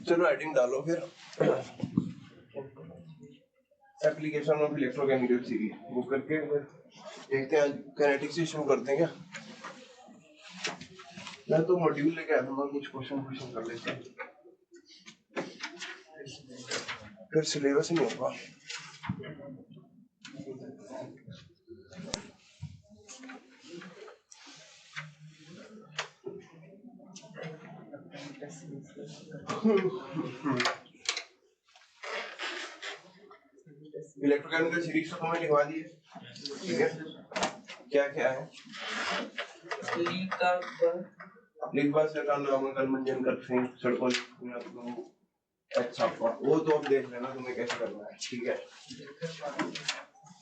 चलो हेडिंग डालो फिर एप्लीकेशन ऑफ इलेक्ट्रोकेमिकल थ्योरी वो करके देखते हैं। काइनेटिक्स से शुरू करते हैं क्या? मैं तो मॉड्यूल लेके आया था, कुछ क्वेश्चन कर लेते हैं, फिर सिलेबस नहीं होगा। इलेक्ट्रोकेमिकल सीरीज तो तुम्हें लिखवा दी है, ठीक है? क्या क्या है? लिखबस नामकरण मंजन करते हैं सड़कों अच्छा, वो तो अब देख लेना तुम्हें कैसे करना है, ठीक है?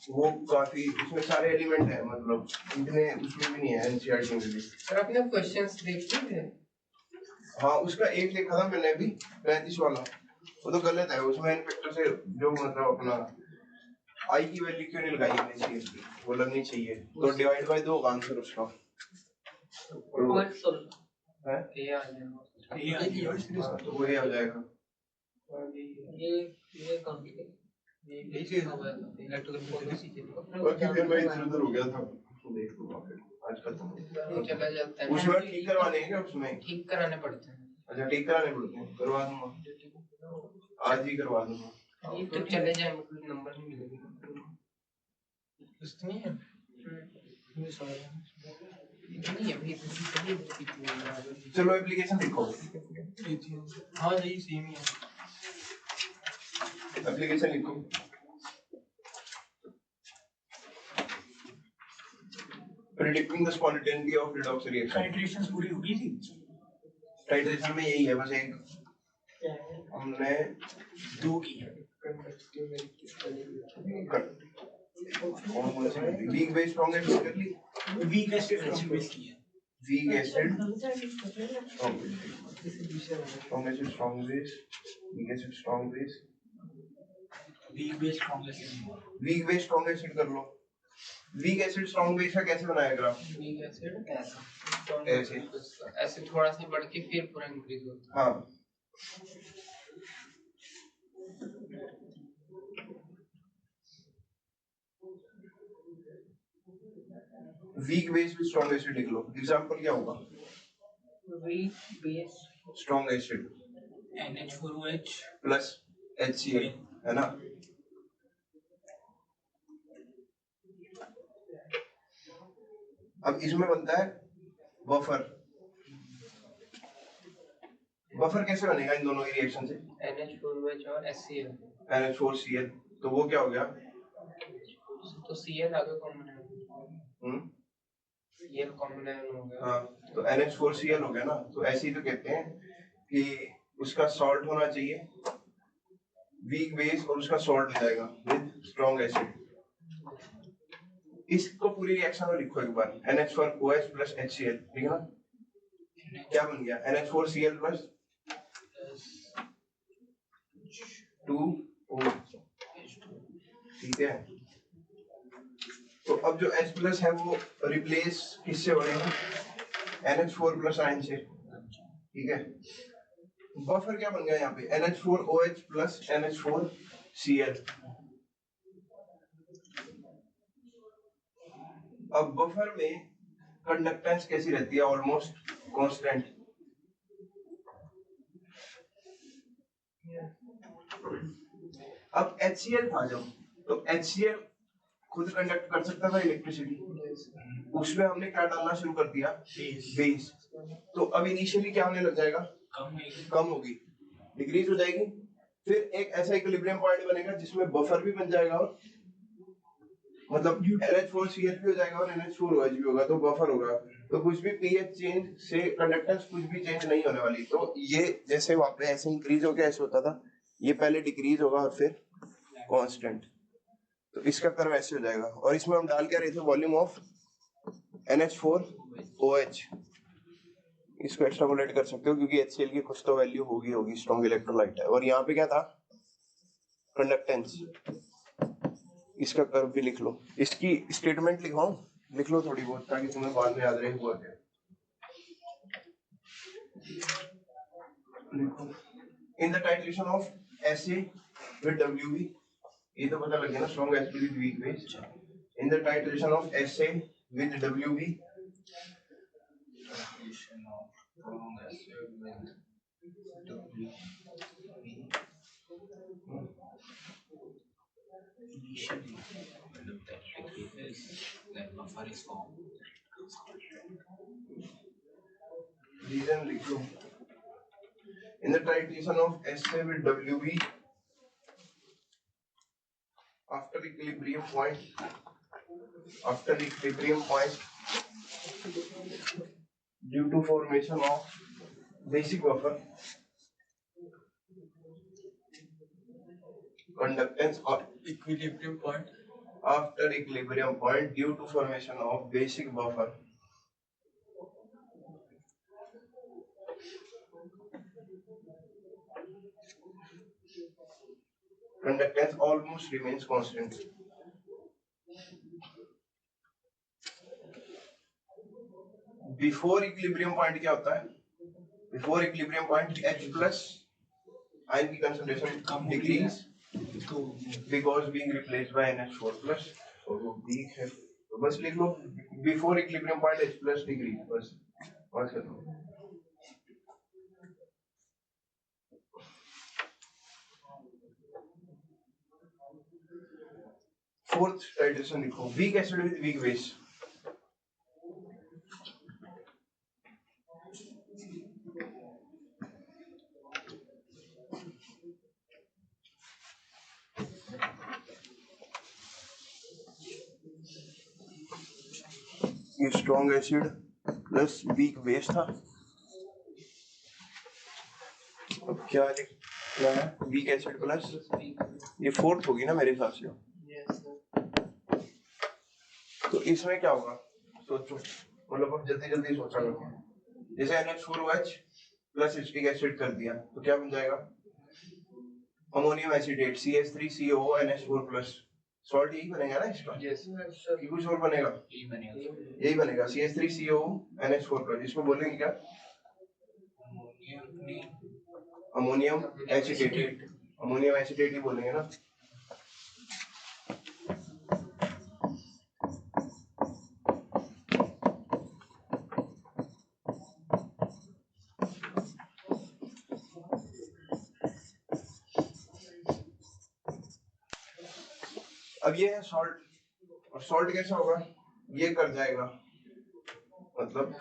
वो काफी उसमें सारे एलिमेंट है, मतलब इतने उसमें भी नहीं है एनसीईआरटी में भी। सर आपने क्वेश्चंस देखे थे? हाँ, उसका एक देखा था मैंने भी 35 वाला, वो तो गलत है। उसमें n फैक्टर से जो मतलब अपना i की वैल्यू क्यों नहीं लगाई हमने चाहिए थी, वो लगनी चाहिए, तो डिवाइड बाय 2 होगा आंसर उसका। है ये आ जाएगा, तो वही आ जाएगा। ये कौन सी ये चीज इलेक्ट्रिकल बाकी फिर मैं इधर हो गया था, देख लूंगा फिर आज खत्म चला जाता है। उसमें ठीक करवाने हैं क्या? उसमें ठीक कराने पड़ते हैं। अच्छा, ठीक कराने पड़ते हैं, करवा दूंगा, आज ही करवा दूंगा। ये तो चले जाए, मतलब नंबर नहीं मिलेगा इसमें है। ये सारा नहीं अभी चलो एप्लीकेशन लिखो। हाँ यही सेम ही है, एप्लीकेशन लिखो। Predicting the spontaneity of redox reaction. Titrations पूरी होगी थी। टाइट्रेशन में यही है, बस एक हमने 2 की है। कौन सी वीक बेस स्ट्रांग एसिड कर ली? वीक एसिड बेस की है। Weak acid strong acid strong base, weak acid strong base, weak base strong acid. Weak base strong acid कर लो। वीक एसिड स्ट्रांग बेस का कैसे बनाया ग्राफ? वीक एसिड ऐसे ऐसे थोड़ा सा बढ़ के फिर पूरा इंक्रीज होता है। हाँ, वीक बेस भी स्ट्रांग एसिड लिख लो। एग्जांपल क्या होगा? Weak base strong acid NH4OH plus HCl, है ना? अब इसमें बनता है बफर। बफर कैसे बनेगा इन दोनों की रिएक्शन से? NH4OH और HCl। NH4Cl, तो वो क्या हो गया? तो Cl आगे कॉमन है। Cl कॉमन आयन हो गया। हाँ, तो NH4Cl हो गया ना। तो ऐसे ही तो कहते हैं कि उसका सॉल्ट होना चाहिए वीक बेस और उसका सॉल्ट हो जाएगा विद स्ट्रांग एसिड। इसको पूरी रिएक्शन में लिखो एक बार। NH4OH प्लस HCl, ठीक है ना? क्या बन गया? NH4Cl प्लस 2O, ठीक है? तो अब जो H प्लस है वो रिप्लेस किससे हो रहा है? NH4 प्लस आयन से, ठीक है? बफर क्या बन गया यहाँ पे? NH4OH plus NH4Cl। अब बफर में कंडक्टेंस कैसी रहती है? Almost constant. अब HCl था जब, तो HCl खुद कंडक्ट कर सकता था इलेक्ट्रिसिटी, उसमें हमने क्या डालना शुरू कर दिया? बेस। तो अब इनिशियली क्या होने लग जाएगा? कम होगी, डिक्रीज हो जाएगी। फिर एक ऐसा इक्विलिब्रियम पॉइंट बनेगा जिसमें बफर भी बन जाएगा और मतलब NH4Cl भी हो जाएगा और NH4OH भी होगा, तो बफर होगा। तो कुछ भी pH चेंज से कंडक्टेंस कुछ भी चेंज नहीं होने वाली। तो ये जैसे वहां पे ऐसे इंक्रीज हो गया ऐसे होता था, ये पहले डिक्रीज होगा और फिर कांस्टेंट। तो इसका कर्व ऐसे हो जाएगा। और इसमें हम डाल क्या रहे थे? Volume of NH4OH। इसको एक्सट्रापोलेट कर सकते हो क्योंकि HCl की कुछ तो वैल्यू होगी स्ट्रॉन्ग इलेक्ट्रोलाइट है। और यहाँ पे क्या था? कंडक्टेंस। इसका कर्व भी लिख लो। इसकी स्टेटमेंट लिख लो थोड़ी बहुत ताकि तुम्हें बाद में याद रहे हुआ क्या। इन the titration of SA with WB, ये तो पता लग गया ना, strong acid with weak base. In the titration of SA with WB, Titration of strong acid with WB. Initially, when the cases, then buffer is formed. Reason लिख लो। In the titration of SA with WB after equilibrium point due to formation of basic buffer, conductance or Equilibrium point. after equilibrium point due to formation of basic buffer, conductance almost remains constant. Before equilibrium point क्या होता है? Before equilibrium point H plus ion की concentration decrease because being replaced by NH4 plus. और वो weak है तो बस लिख लो before equilibrium point H plus decrease, बस बात खत्म। फोर्थ टाइट्रेशन लिखो, weak acid with weak base. ये strong acid plus weak base था। अब क्या लिखना है? वीक एसिड प्लस, ये फोर्थ होगी ना मेरे हिसाब से। तो इसमें क्या होगा सोचो, मतलब अब जल्दी जल्दी सोचा करो। जैसे NH4OH प्लस एसिटिक एसिड कर दिया तो क्या बन जाएगा? Ammonium acetate CH3COO NH4 plus. Salt यही बनेगा ना इसका? Yes, sir. ये कुछ और बनेगा? यही बनेगा। यही बनेगा CH3COO NH4 प्लस। इसमें बोलेंगे क्या? अमोनियम एसिटेट, अमोनियम एसिटेट ही बोलेंगे ना। अब ये है सॉल्ट, और सॉल्ट कैसा होगा? ये कर जाएगा, मतलब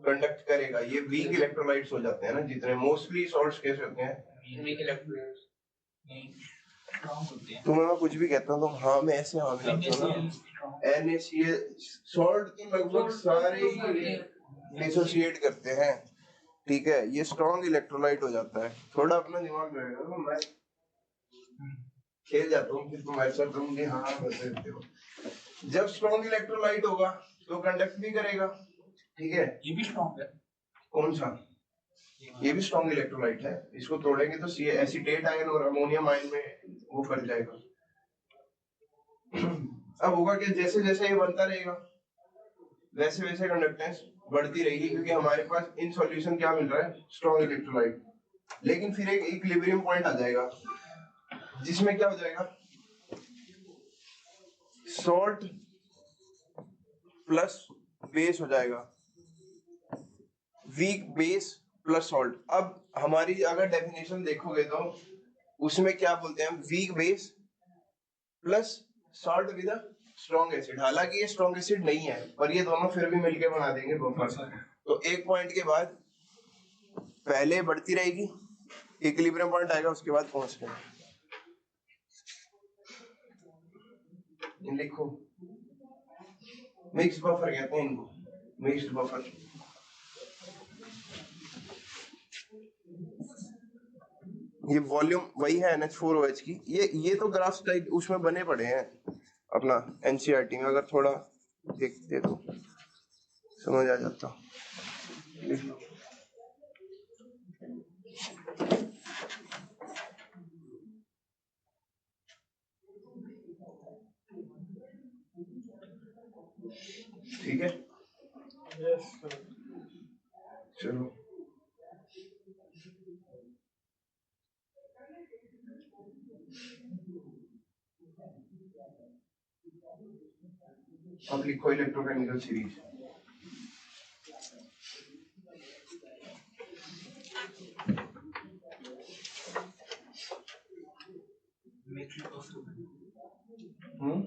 कंडक्ट करेगा। ये वीक इलेक्ट्रोलाइट्स हो जाते हैं ना जितने, मोस्टली सॉल्ट्स कैसे होते हैं? Weak electrolytes. स्ट्रॉन्ग होते हैं। तुम्हें मैं कुछ भी कहता हूँ तो हाँ में ऐसे हाँ में लगता है ना। NaCl सॉल्ट तो लगभग सारे ही डिसोसिएट करते हैं, ठीक है। ये स्ट्रॉन्ग इलेक्ट्रोलाइट हो जाता है। थोड़ा अपना दिमाग लगाएगा तो मैं खेल जाता हूँ, फिर तुम ऐसा करूँगी हाँ बता देते हो। जब स्ट्रॉन्ग इलेक्ट्रोलाइट होगा तो कंडक्ट भी करेगा, ठीक है। ये भी स्ट्रॉन्ग है। कौन सा? ये भी स्ट्रॉन्ग इलेक्ट्रोलाइट है। इसको तोड़ेंगे तो सी एसिटेट आयन और अमोनियम आयन में वो कर जाएगा। अब होगा कि जैसे जैसे ये बनता रहेगा वैसे वैसे कंडक्टेंस बढ़ती रहेगी, क्योंकि हमारे पास इन सॉल्यूशन क्या मिल रहा है? Strong electrolyte. लेकिन फिर एक इक्विलिब्रियम पॉइंट आ जाएगा जिसमें क्या हो जाएगा? सॉल्ट प्लस बेस हो जाएगा, वीक बेस प्लस सॉल्ट। अब हमारी अगर डेफिनेशन देखोगे तो उसमें क्या बोलते हैं? Weak base plus salt with strong acid. हालांकि ये स्ट्रॉन्ग एसिड नहीं है, पर ये दोनों फिर भी मिलके बना देंगे बफर। तो एक पॉइंट के बाद पहले बढ़ती रहेगी, इक्विलिब्रियम पॉइंट आएगा, उसके बाद कांस्टेंट। लिखो मिक्स बफर कहते हैं इनको, मिक्स्ड बफर। ये वॉल्यूम वही है NH4OH की। ये तो ग्राफ्स टाइप उसमें बने पड़े हैं अपना NCERT में, अगर थोड़ा देखते तो समझ आ जाता। ठीक है, Yes, sir. चलो अब लिखो electrochemical series. Make it buffer. Hmm,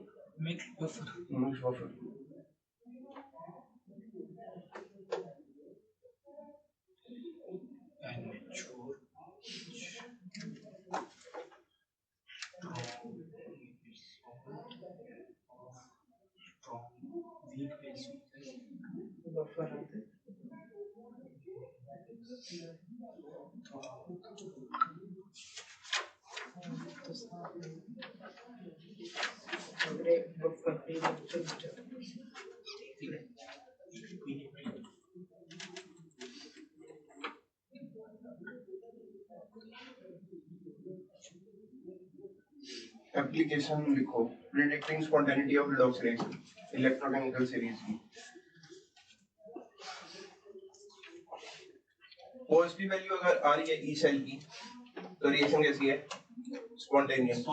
Make it buffer. buffer। And mature. Strong, weak base. Buffer आते अगले बफर पे एप्लीकेशन लिखो, predicting spontaneity of redox reaction, electrochemical series की। पॉजिटिव वैल्यू अगर आ रही है ई सेल की तो रिएक्शन कैसी है? स्पॉन्टेनियस।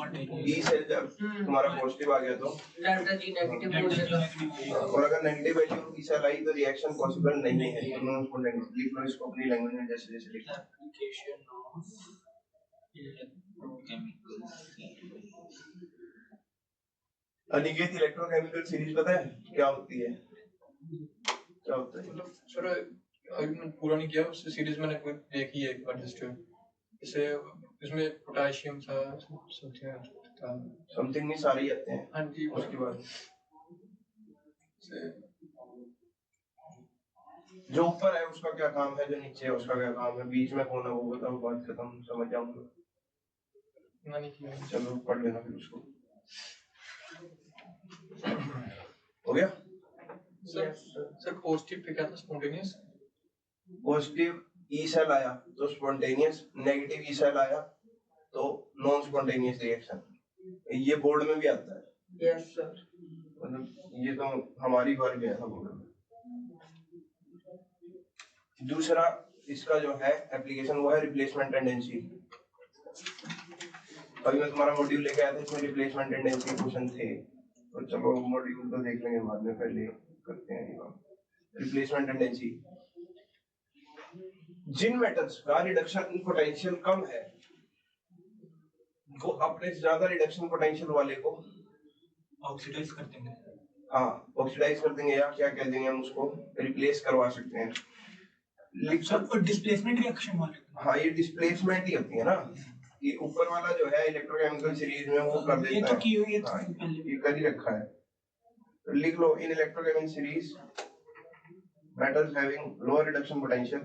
ई सेल जब तुम्हारा पॉजिटिव आ गया तो डेल्टा जी नेगेटिव हो जाएगा, और अगर नेगेटिव वैल्यू ई सेल आई तो रिएक्शन पॉसिबल नहीं है, तो नॉन स्पॉन्टेनियस। लिख लो इसको अपनी लैंग्वेज में जैसे जैसे लिखो। Application of electrochemical series. Aniket, electrochemical series पता है क्या होती है? क्या होता है? मतलब सर अभी मैंने पूरा नहीं किया, उससे सीरीज मैंने देखी है एक बार जस्ट। जैसे इसमें पोटेशियम था, समथिंग नहीं, सारे ही आते हैं। हाँ जी। उसके बाद से जो ऊपर है उसका क्या काम है, जो नीचे है उसका क्या काम है, बीच में कौन है वो बताओ, बात खत्म, समझ जाऊंगा। नहीं किया। चलो पढ़ लेना फिर उसको। हो गया? सर पॉजिटिव पे क्या था? स्पॉन्टेनियस। पॉजिटिव ई सेल आया तो स्पॉन्टेनियस, नेगेटिव ई सेल आया तो नॉन स्पॉन्टेनियस रिएक्शन। ये बोर्ड में भी आता है। Yes sir. मतलब ये तो हमारी बार गया था बोर्ड में। दूसरा इसका जो है एप्लीकेशन वो है रिप्लेसमेंट टेंडेंसी। अभी मैं तुम्हारा मॉड्यूल लेके आया था, इसमें रिप्लेसमेंट टेंडेंसी क्वेश्चन थे, तो चलो मॉड्यूल तो देख लेंगे बाद में, पहले करते हैं ये रिप्लेसमेंट टेंडेंसी। जिन मेटल्स का रिडक्शन पोटेंशियल कम है वो अपने से ज्यादा रिडक्शन पोटेंशियल वाले को ऑक्सीडाइज कर देंगे। हाँ, ऑक्सीडाइज कर देंगे, या क्या कह देंगे हम उसको, रिप्लेस करवा सकते हैं। और डिस्प्लेसमेंट रिएक्शन वाले। हाँ, ये डिस्प्लेसमेंट ही होती है ना, ये ऊपर वाला जो है इलेक्ट्रोकेमिकल सीरीज में वो कर देता है। ये तो की हुई है, हाँ, ये कर ही रखा है। तो लिख लो, in electrochemical series metals having lower reduction potential,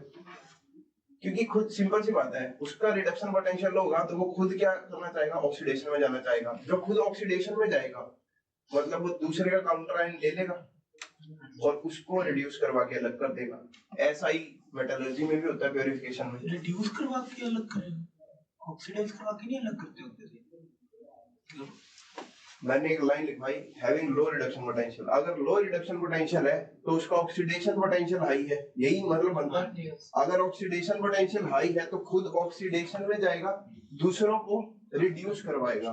क्योंकि खुद सिंपल सी बात है, उसका रिडक्शन पोटेंशियल होगा तो वो खुद क्या करना चाहेगा? ऑक्सीडेशन में जाना चाहेगा। जो खुद ऑक्सीडेशन में जाएगा मतलब वो दूसरे का काउंटर आयन ले लेगा और उसको रिड्यूस करवा के अलग कर देगा। ऐसा ही मेटलर्जी में भी होता है, प्यूरिफिकेशन में। रिड्यूस करवा के अलग करें, ऑक्सीडाइज करवा के नहीं अलग करते होते थे। मैंने एक लाइन लिखवाई, हैविंग लो रिडक्शन पोटेंशियल। अगर लो रिडक्शन पोटेंशियल है तो उसका ऑक्सीडेशन पोटेंशियल हाई है, यही मतलब बनता है। अगर ऑक्सीडेशन पोटेंशियल हाई है तो खुद ऑक्सीडेशन में जाएगा, दूसरों को रिड्यूस करवाएगा।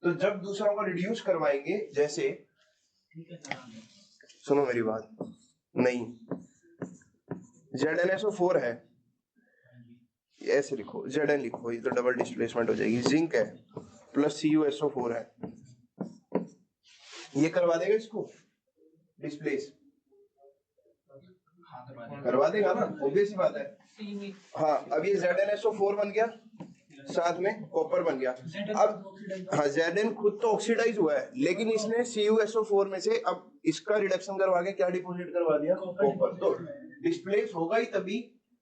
तो जब दूसरों को रिड्यूस करवाएंगे, जैसे सुनो मेरी बात, नहीं ZnSO4 है, ऐसे लिखो, Zn लिखो, ये तो डबल डिस्प्लेसमेंट हो जाएगी। जिंक है प्लस CuSO4 है, ये करवा देगा इसको डिस्प्लेस, करवा देगा ना, ऑब्वियस बात है। हाँ, अब ये ZnSO4 बन गया, साथ में कॉपर बन गया। अब हाँ, Zn खुद तो ऑक्सीडाइज हुआ है, लेकिन इसने CuSO4 में से अब इसका रिडक्शन करवा के क्या डिपॉजिट करवा दिया? कॉपर। तो डिस्प्लेस होगा ही तभी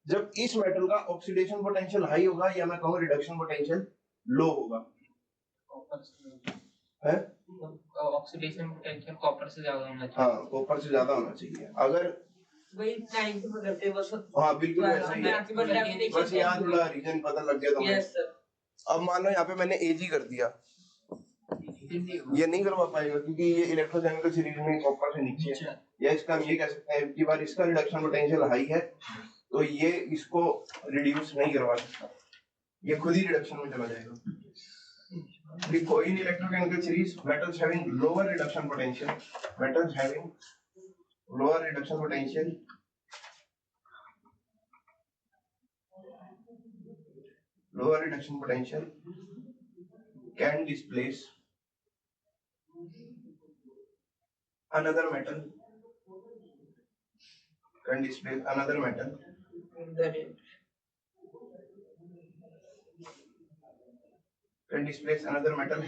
जब इस मेटल का ऑक्सीडेशन पोटेंशियल हाई होगा, या मैं कहूँ रिडक्शन पोटेंशियल लो होगा। है ऑक्सीडेशन पोटेंशियल कॉपर से ज्यादा होना चाहिए। हाँ, कॉपर से ज्यादा होना चाहिए। अगर वही 90 में करते बस। हाँ बिल्कुल ऐसा ही है, बस यहाँ थोड़ा रीजन पता लग गया तुम्हें। Yes sir. अब मान लो यहाँ पे मैंने Ag कर दिया, ये नहीं करवा पाएगा क्योंकि ये इलेक्ट्रोकेमिकल सीरीज में कॉपर से नीचे है। या इसका हम ये कह सकते हैं कि बार इसका रिडक्शन पोटेंशियल हाई है तो ये इसको रिड्यूस नहीं करवा सकता, ये खुद ही रिडक्शन में चला जाएगा। लिखो in electrochemical series metals having lower reduction potential, metals having lower reduction potential can displace another metal,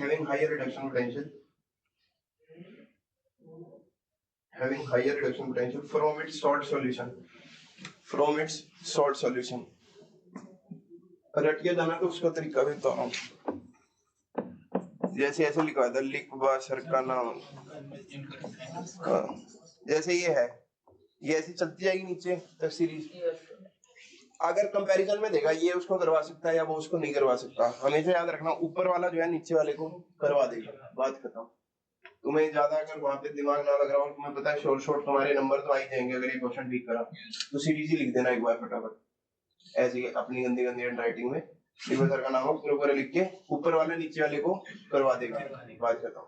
having higher reduction potential from its salt solution। रटिया जाना तो उसका तरीका भी बता रहा हूँ। जैसे ऐसे लिखा था लिखवा सर का नाम, जैसे ये है, ये ऐसी चलती जाएगी नीचे तक सीरीज। अगर कंपैरिजन में देगा ये उसको करवा सकता है या वो उसको नहीं करवा सकता, हमेशा याद रखना ऊपर वाला जो है नीचे वाले को करवा देगा, बात खत्म। तुम्हें ज्यादा अगर वहां पे दिमाग ना लग रहा हो, तुम्हें पता है शॉर्ट तुम्हारे नंबर तो आ ही जाएंगे अगर ये क्वेश्चन ठीक करा तो सीरीज ही लिख देना एक बार फटाफट, ऐसे अपनी गंदी राइटिंग में सर का नाम हो पूरा लिख के ऊपर वाले नीचे वाले को करवा देगा, बात खत्म।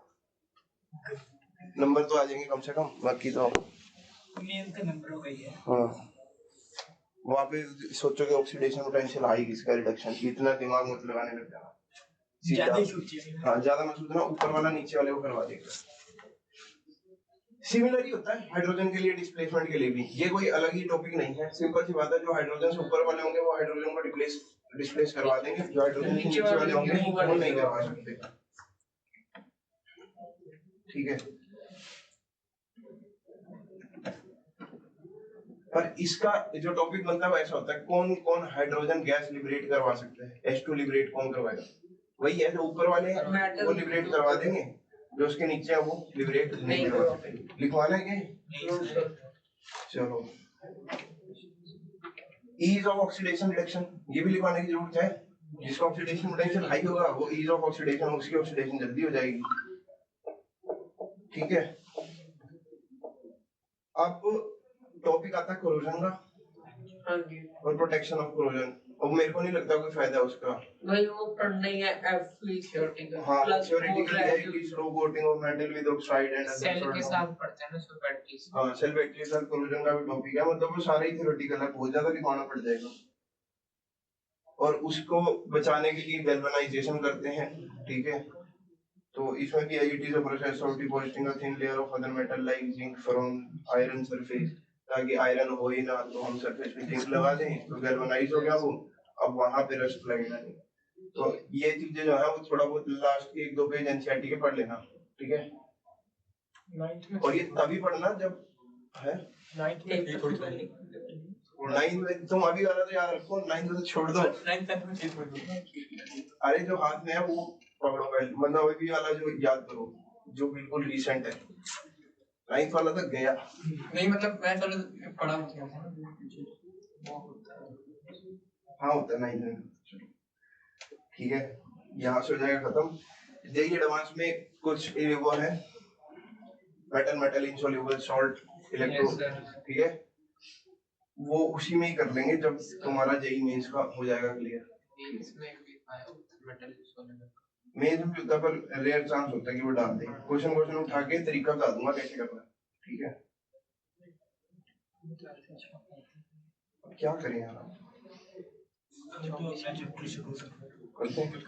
नंबर तो आ जाएंगे कम से कम, बाकी तो मेन का नंबर हो गई है। हाँ वहाँ पे सोचोगे ऑक्सीडेशन पोटेंशियल आएगी, इसका रिडक्शन, इतना दिमाग मत लगाने लग जाना, ज्यादा सोचिए। हाँ ज्यादा मत सोचना, ऊपर वाला नीचे वाले को करवा देगा। सिमिलर ही होता है हाइड्रोजन के लिए, डिस्प्लेसमेंट के लिए भी, ये कोई अलग ही टॉपिक नहीं है, सिंपल सी बात है। जो हाइड्रोजन से ऊपर वाले होंगे वो हाइड्रोजन को डिस्प्लेस करवा देंगे, जो हाइड्रोजन से नीचे वाले होंगे वो नहीं करवा सकते, ठीक है। पर इसका जो टॉपिक बनता है ऐसा होता है, कौन कौन हाइड्रोजन गैस लिबरेट करवा सकते हैं, H2 लिबरेट कौन करवाएगा, वही है जो ऊपर वाले हैं वो लिबरेट करवा देंगे, जो उसके नीचे है वो लिबरेट नहीं करवा सकते। लिखवाना है क्या? चलो ईज ऑफ ऑक्सीडेशन रिडक्शन, ये भी लिखवाने की जरूरत है। जिसका ऑक्सीडेशन पोटेंशियल हाई होगा वो ईज ऑफ ऑक्सीडेशन, उसकी ऑक्सीडेशन जल्दी हो जाएगी, ठीक है। अब टॉपिक आता है कोरोजन का और प्रोटेक्शन ऑफ कोरोजन। अब मेरे को नहीं लगता कोई फायदा है उसका, भाई वो पढ़ना ही है एफली थ्योरेटिकल हाँ थ्योरेटिकल है कि slow coating of metal with oxide and cell के साथ पढ़ते हैं ना सो बैटरीज। हां सेल बैटरी के साथ कोरोजन का भी टॉपिक है, मतलब वो सारे ही थ्योरेटिकल है, बहुत ज्यादा लिखवाना पड़ जाएगा। और उसको बचाने के लिए गैल्वेनाइजेशन करते हैं, ठीक है। तो इसमें भी it is a process of depositing a thin layer of other metal like zinc from iron surface, ताकि आयरन हो ही ना तो हम सरफेस पे जिंक लगा दें तो गैल्वेनाइज हो गया वो, अब वहां पे रस्ट लगेगा नहीं। तो ये चीजें जो है वो थोड़ा बहुत लास्ट के 1-2 पेज एनसीईआरटी के पढ़ लेना, ठीक है। और ये तभी पढ़ना जब है 9th में, तुम अभी वाला तो याद रखो, 9th में तो छोड़ दो, 9th में छोड़ दो। अरे जो हाथ में है वो पकड़ो पहले, मतलब अभी वाला जो याद करो जो बिल्कुल रिसेंट है। 9th वाला तक गया नहीं, मतलब मैं चलो पढ़ा हूं, हाँ होता है 9th में, ठीक है। यहाँ से हो जाएगा खत्म। देखिए एडवांस में कुछ वो है मेटल इनसॉल्युबल सॉल्ट इलेक्ट्रो, ठीक है, वो उसी में ही कर लेंगे जब तुम्हारा जेई मेंस का हो जाएगा क्लियर। मेंस में होता है पर रेयर चांस होता है कि वो डाल दें। क्वेश्चन उठा के तरीका बता दूंगा कैसे करना है, ठीक है। क्या करें यार,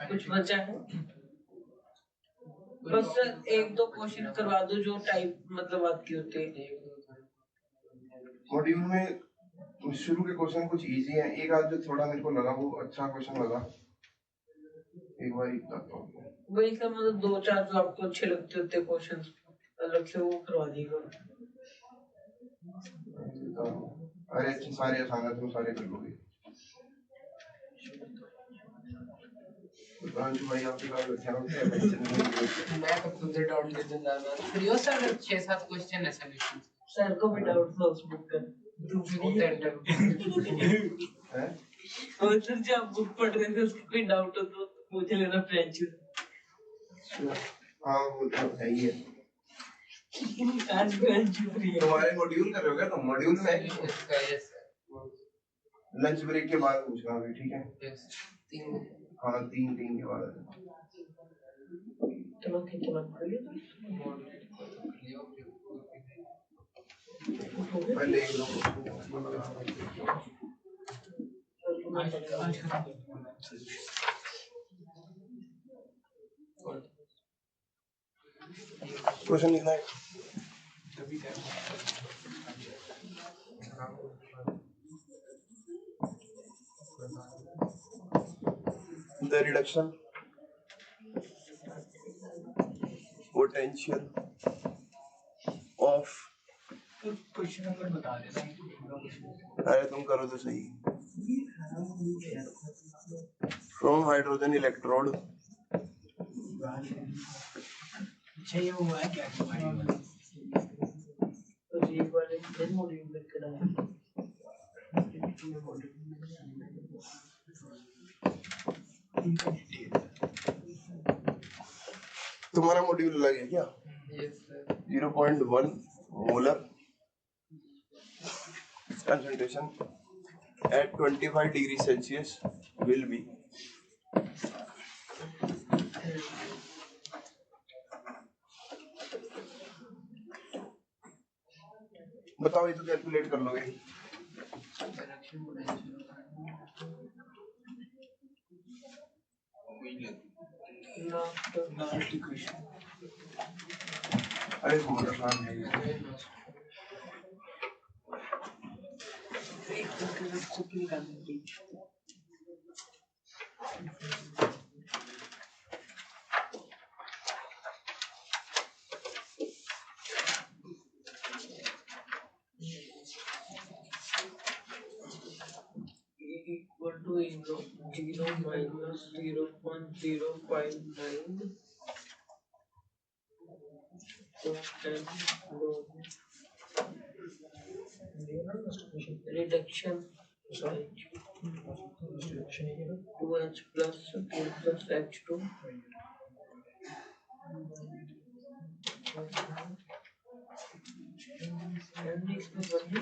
कुछ बचा है? बस 1-2 क्वेश्चन करवा दो जो टाइप मतलब आपके होते हैं मॉड्यूल में। शुरू के क्वेश्चन कुछ इजी है, एक आध जो थोड़ा मेरे को लगा वो अच्छा क्वेश्चन लगा, एक बार ही बताता हूँ। वही सब मतलब 2-4 जो आपको अच्छे लगते होते क्वेश्चन अलग से वो करवा दीजिएगा। अरे अच्छे सारे आसान है, तुम सारे कर लोगे। भाई आपके पास बैठे हो, मैं तो खुद से डाउट लेते जा रहा हूं। फ्री हो सर 6-7 क्वेश्चन है सॉल्यूशन सर को भी डाउट नोट्स बुक कर दूसरी है। और सर जब आप बुक पढ़ रहे थे उसको कोई डाउट हो तो पूछ लेना फ्रेंच। हाँ वो तो है ही है। आज फ्रेंच फ्री है। तुम्हारे मॉड्यूल कर रहे हो क्या तुम? मॉड्यूल में लंच ब्रेक के बाद पूछना अभी, ठीक है? हाँ 3 के बाद चलो खींचना पड़ेगा पहले एक लो आज खत्म क्वेश्चन लिखना है तभी time the reduction potential of question number बता देना अरे तुम करो तो सही from hydrogen electrode अच्छा ये हुआ है क्या तो ये वाले दिन मॉड्यूल में कराया तुम्हारा मॉड्यूल अलग है क्या? Yes sir 0.1 molar concentration at 25 degrees Celsius will be बताओ ये तो कैलकुलेट कर लोगे डायरेक्शन पोटेंशियल लास्ट इक्वेशन अरे मोलर नाम है ये एक तो सब निकालने की equal to 0 minus 0.059 reduction 2h plus 2 plus h2 and इसमें बनने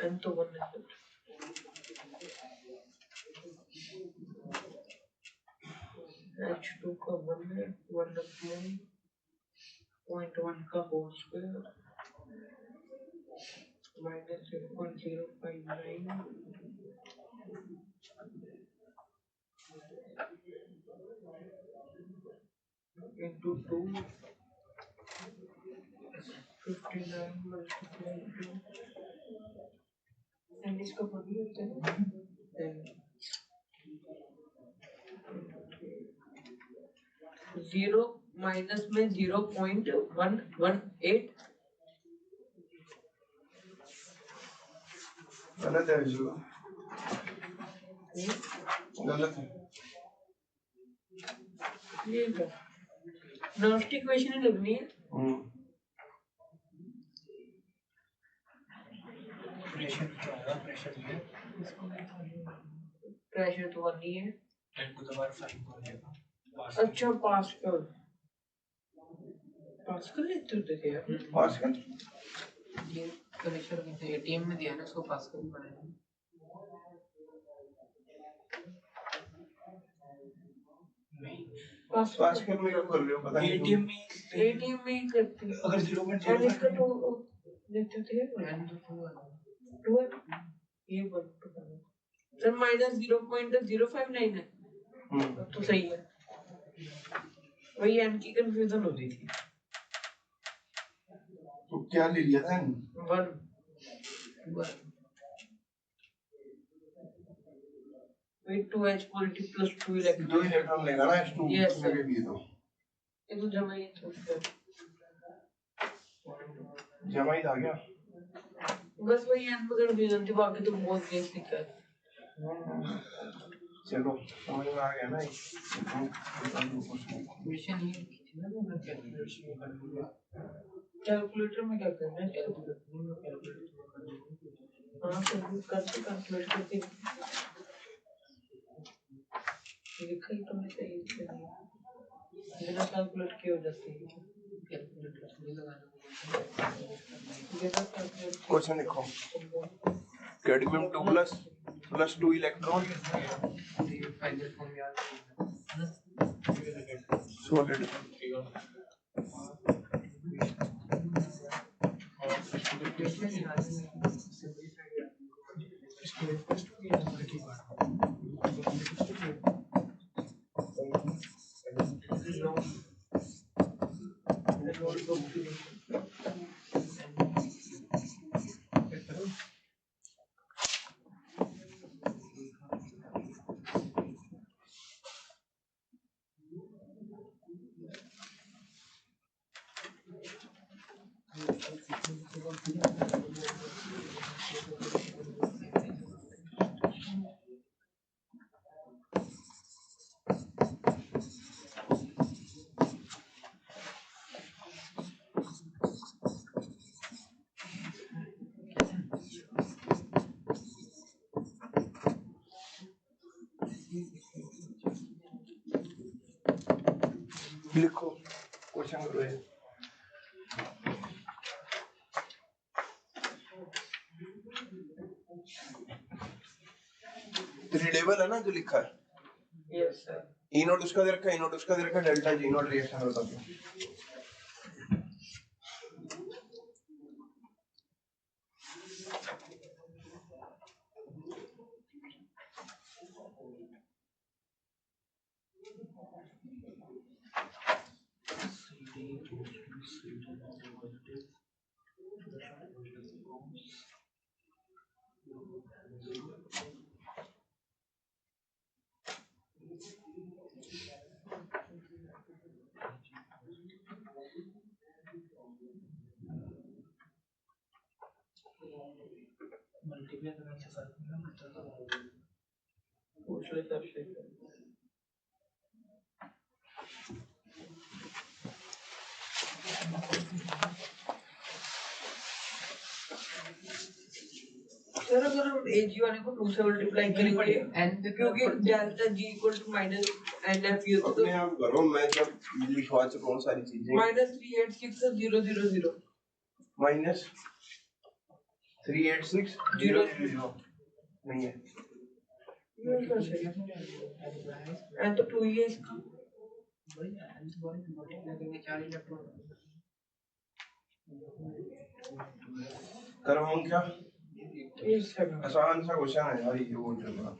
and तो बनने h2 का 1.1 का whole square minus 0.059 into 2 59 multiplied to and इसका बनी होता है then 0 माइनस में 0.118 गलत है जो गलत है ये क्या लास्ट इक्वेशन ही लगनी है प्रेशर क्या होगा प्रेशर ये प्रेशर तो वन ही है 10 to the power 5 हो जाएगा अच्छा पास्कल पास्कल लेते होते थे यार पास्कल ये प्रेशर कितने एटीएम में दिया ना उसको पास्कल बनाया नहीं पास्कल में कर रहे हो पता नहीं एटीएम एटीएम में ही करते हैं अगर और इसका 0.0 तो लेते थे एंड तो 2 ये वन सर माइनस 0.059 है तो सही है वही एन की कंफ्यूजन होती थी तो क्या ले लिया था वन वही 2h positive plus 2 electron 2 electron लेगा ना H2 Yes, sir. लगे भी तो ये तो जमा ही था जमा ही था क्या बस वही एन पर कंफ्यूजन थी बाकी तो बहुत बेसिक है चलो समझ में आ गया ना क्वेश्चन ही थी ना मैं कैलकुलेटर में क्या करना है कैलकुलेटर में हाँ करके कैलकुलेट करके लिखा ही तुमने सही से नहीं बिना कैलकुलेट किए हो जाती है कैलकुलेटर से नहीं लगाना बिना कैलकुलेट क्वेश्चन देखो cadmium 2+ plus 2 electron final form याद सॉलिड लिखो क्वेश्चन करो ये रीडेबल है ना जो लिखा है यस सर ई नोट उसका दे रखा है, ई नोट उसका दे रखा है, डेल्टा जी नोट रिएक्शन होता है। पूछ ले सर से सर अगर हम एजी वाले को 2 से मल्टीप्लाई करेंगे एन पे क्योंकि delta G equal to minus n F U तो अपने आप करो, मैं जब लिखवा चुका हूँ सारी चीजें। -386 माइनस 386 नहीं है एन तो 2 ही है इसका करो हम क्या इस सेकंड आसान सा क्वेश्चन है यार ये वो चलना।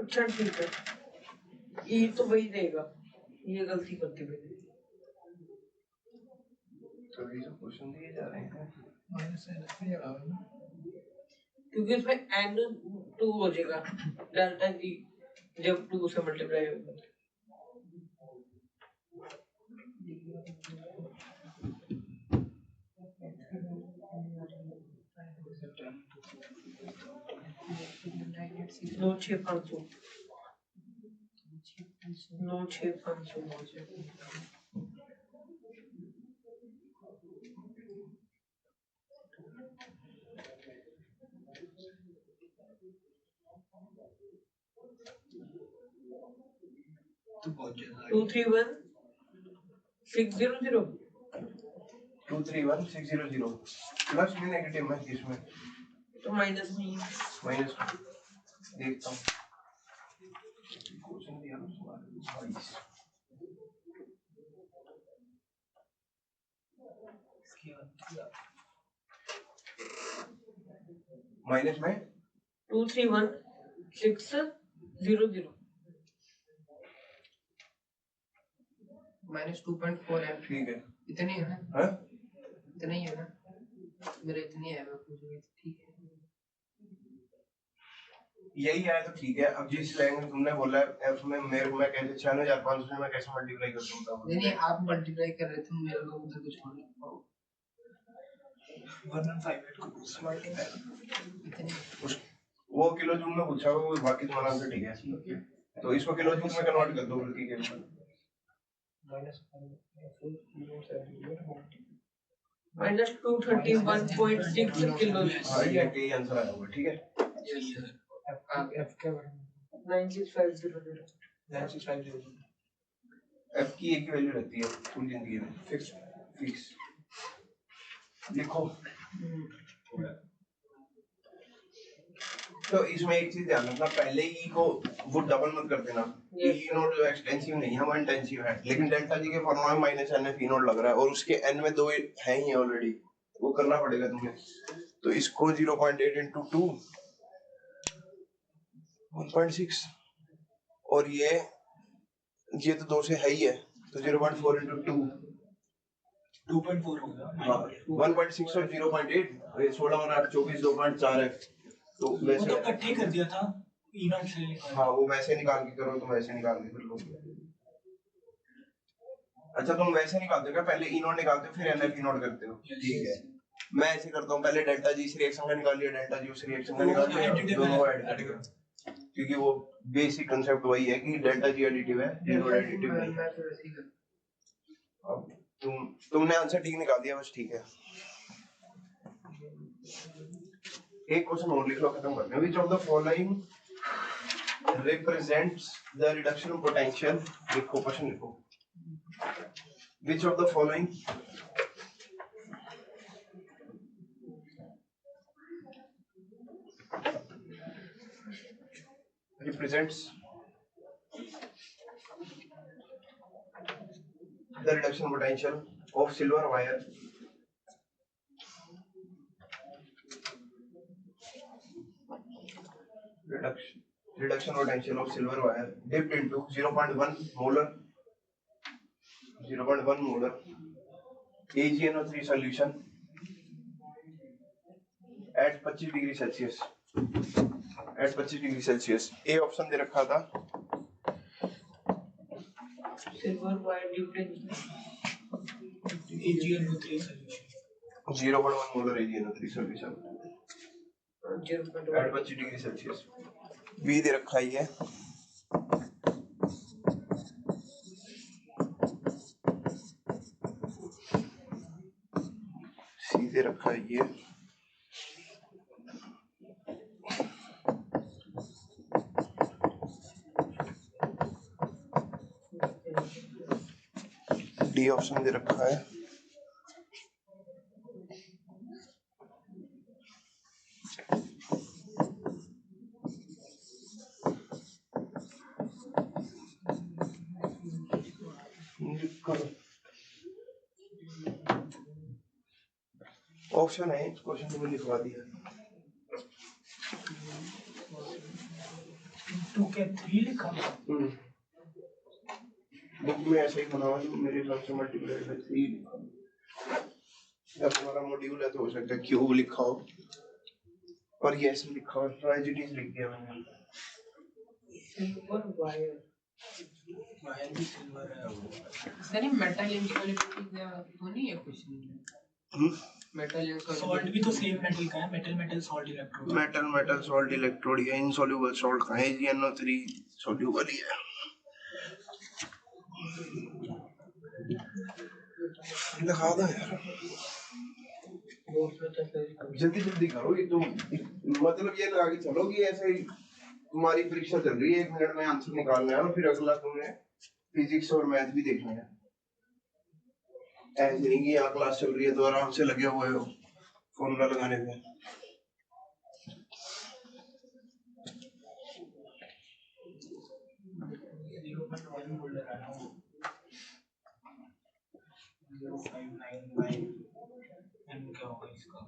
अच्छा ठीक है ई तो वही देगा ये गलती करती है तभी तो क्वेश्चन दिए जा रहे हैं क्योंकि इसमें n 2 हो जाएगा डेल्टा जी जब 2 से मल्टीप्लाई होगा नौ 6,500 231,600 231,600 प्लस भी नेगेटिव है इसमें तो माइनस नहीं माइनस देखता हूँ क्वेश्चन दिया ना 22 माइनस में 231,600 -2.4 है ठीक है इतनी है हाँ इतना ही है ना मेरे इतनी है मैं पूछूंगी ठीक है यही है तो ठीक है। अब जिस लाइन में तुमने बोला है एफ में मेरे को मैं कैसे 96,500 में कैसे मल्टीप्लाई कर सकता हूँ? नहीं आप मल्टीप्लाई कर रहे थे मेरे को उधर कुछ और वर्णन 58 को इतनी वो किलो जूल में पूछा वो बाकी तुम्हारा आंसर ठीक है। तो इसको किलो जूल में कन्वर्ट कर दो उल्टी के ऊपर। Minus 231.6 kilo. हाँ ये यही आंसर आया होगा, ठीक है। एफ क्या बड़ा 96500 9650 एफ की एक ही वैल्यू रहती है पूरी जिंदगी में, फिक्स लिखो। तो इसमें एक चीज ध्यान रखना, पहले ई को वो डबल मत कर देना। ई नोट जो एक्सटेंसिव नहीं है वो इंटेंसिव है, लेकिन डेल्टा जी के फॉर्मूला में minus n F E naught लग रहा है और उसके एन में दो है ही ऑलरेडी, वो करना पड़ेगा तुम्हें। तो इसको 0.8 into 2 1.6 और ये तो दो से है ही है, तो 0.4 into 2 2.4 होगा। हाँ 1.6 और 0.8 ये 16 और 8 24 2.4 है। तो वो वैसे तो इकट्ठे कर दिया था ई नॉट से निकाल। हाँ वो वैसे निकाल के करो, तुम वैसे निकाल के कर लो। अच्छा तुम वैसे निकालते हो क्या, पहले ई नोट निकालते हो फिर एनएफ ई नोट करते हो? ठीक है, मैं ऐसे करता हूँ, पहले डेल्टा जी इस रिएक्शन का निकाल लिया, डेल्टा जी उस रिएक्शन का निकाल लिया, दोनों ऐड कर दिया, क्योंकि वो बेसिक कांसेप्ट वही है कि डेल्टा जी एडिटिव है, जी नोट एडिटिव नहीं है। अब तुमने आंसर ठीक निकाल दिया बस, ठीक है। एक क्वेश्चन और लिख लो, खत्म करते हैं। Which of the following represents the reduction potential, लिखो क्वेश्चन लिखो। Which of the following represents the reduction potential of silver wire reduction potential of silver wire dipped into 0.1 molar AgNO3 solution at 25 degree Celsius, at 25 degree Celsius. A option दे रखा था silver wire dipped in AgNO3 solution 0.1 molar AgNO3 solution 0.1 at 25 degree Celsius. B दे रखा है, सी दे रखा है ये, D option दे रखा है, ऑप्शन है, क्वेश्चन में लिखवा दिया। 2 के 3 लिखा। बुक में ऐसे ही बना हुआ है, मेरे हिसाब से मल्टीप्लाई बाय 3 लिखा है। जब तुम्हारा मॉड्यूल है तो हो सकता है क्यूब लिखा हो, और ये ऐसे लिखा हो, ट्राइजिडीज लिख दिया मैंने। सिल्वर वायर वायर भी सिल्वर है। सर ये मेटल इनसॉल्युबिलिटी का वो नहीं है क्वेश्चन? मेटल सॉल्ट इनसॉल्युबिलिटी भी तो सेम मेटल का है, metal metal salt electrode. Metal salt electrode या इनसॉल्युबल सॉल्ट का है, AgNO3 सॉल्युबल ही है। दिखा दो यार, जल्दी करो, ये तो मतलब ये लगा के चलो कि ऐसे ही तुम्हारी परीक्षा चल रही है, 1 मिनट में आंसर निकालना है और फिर अगला तुम्हें फिजिक्स और मैथ भी देखना है। ऐसे नहीं कि यहाँ क्लास चल रही है तो आराम से लगे हुए हो फॉर्मूला लगाने पे। क्या होगा इसका?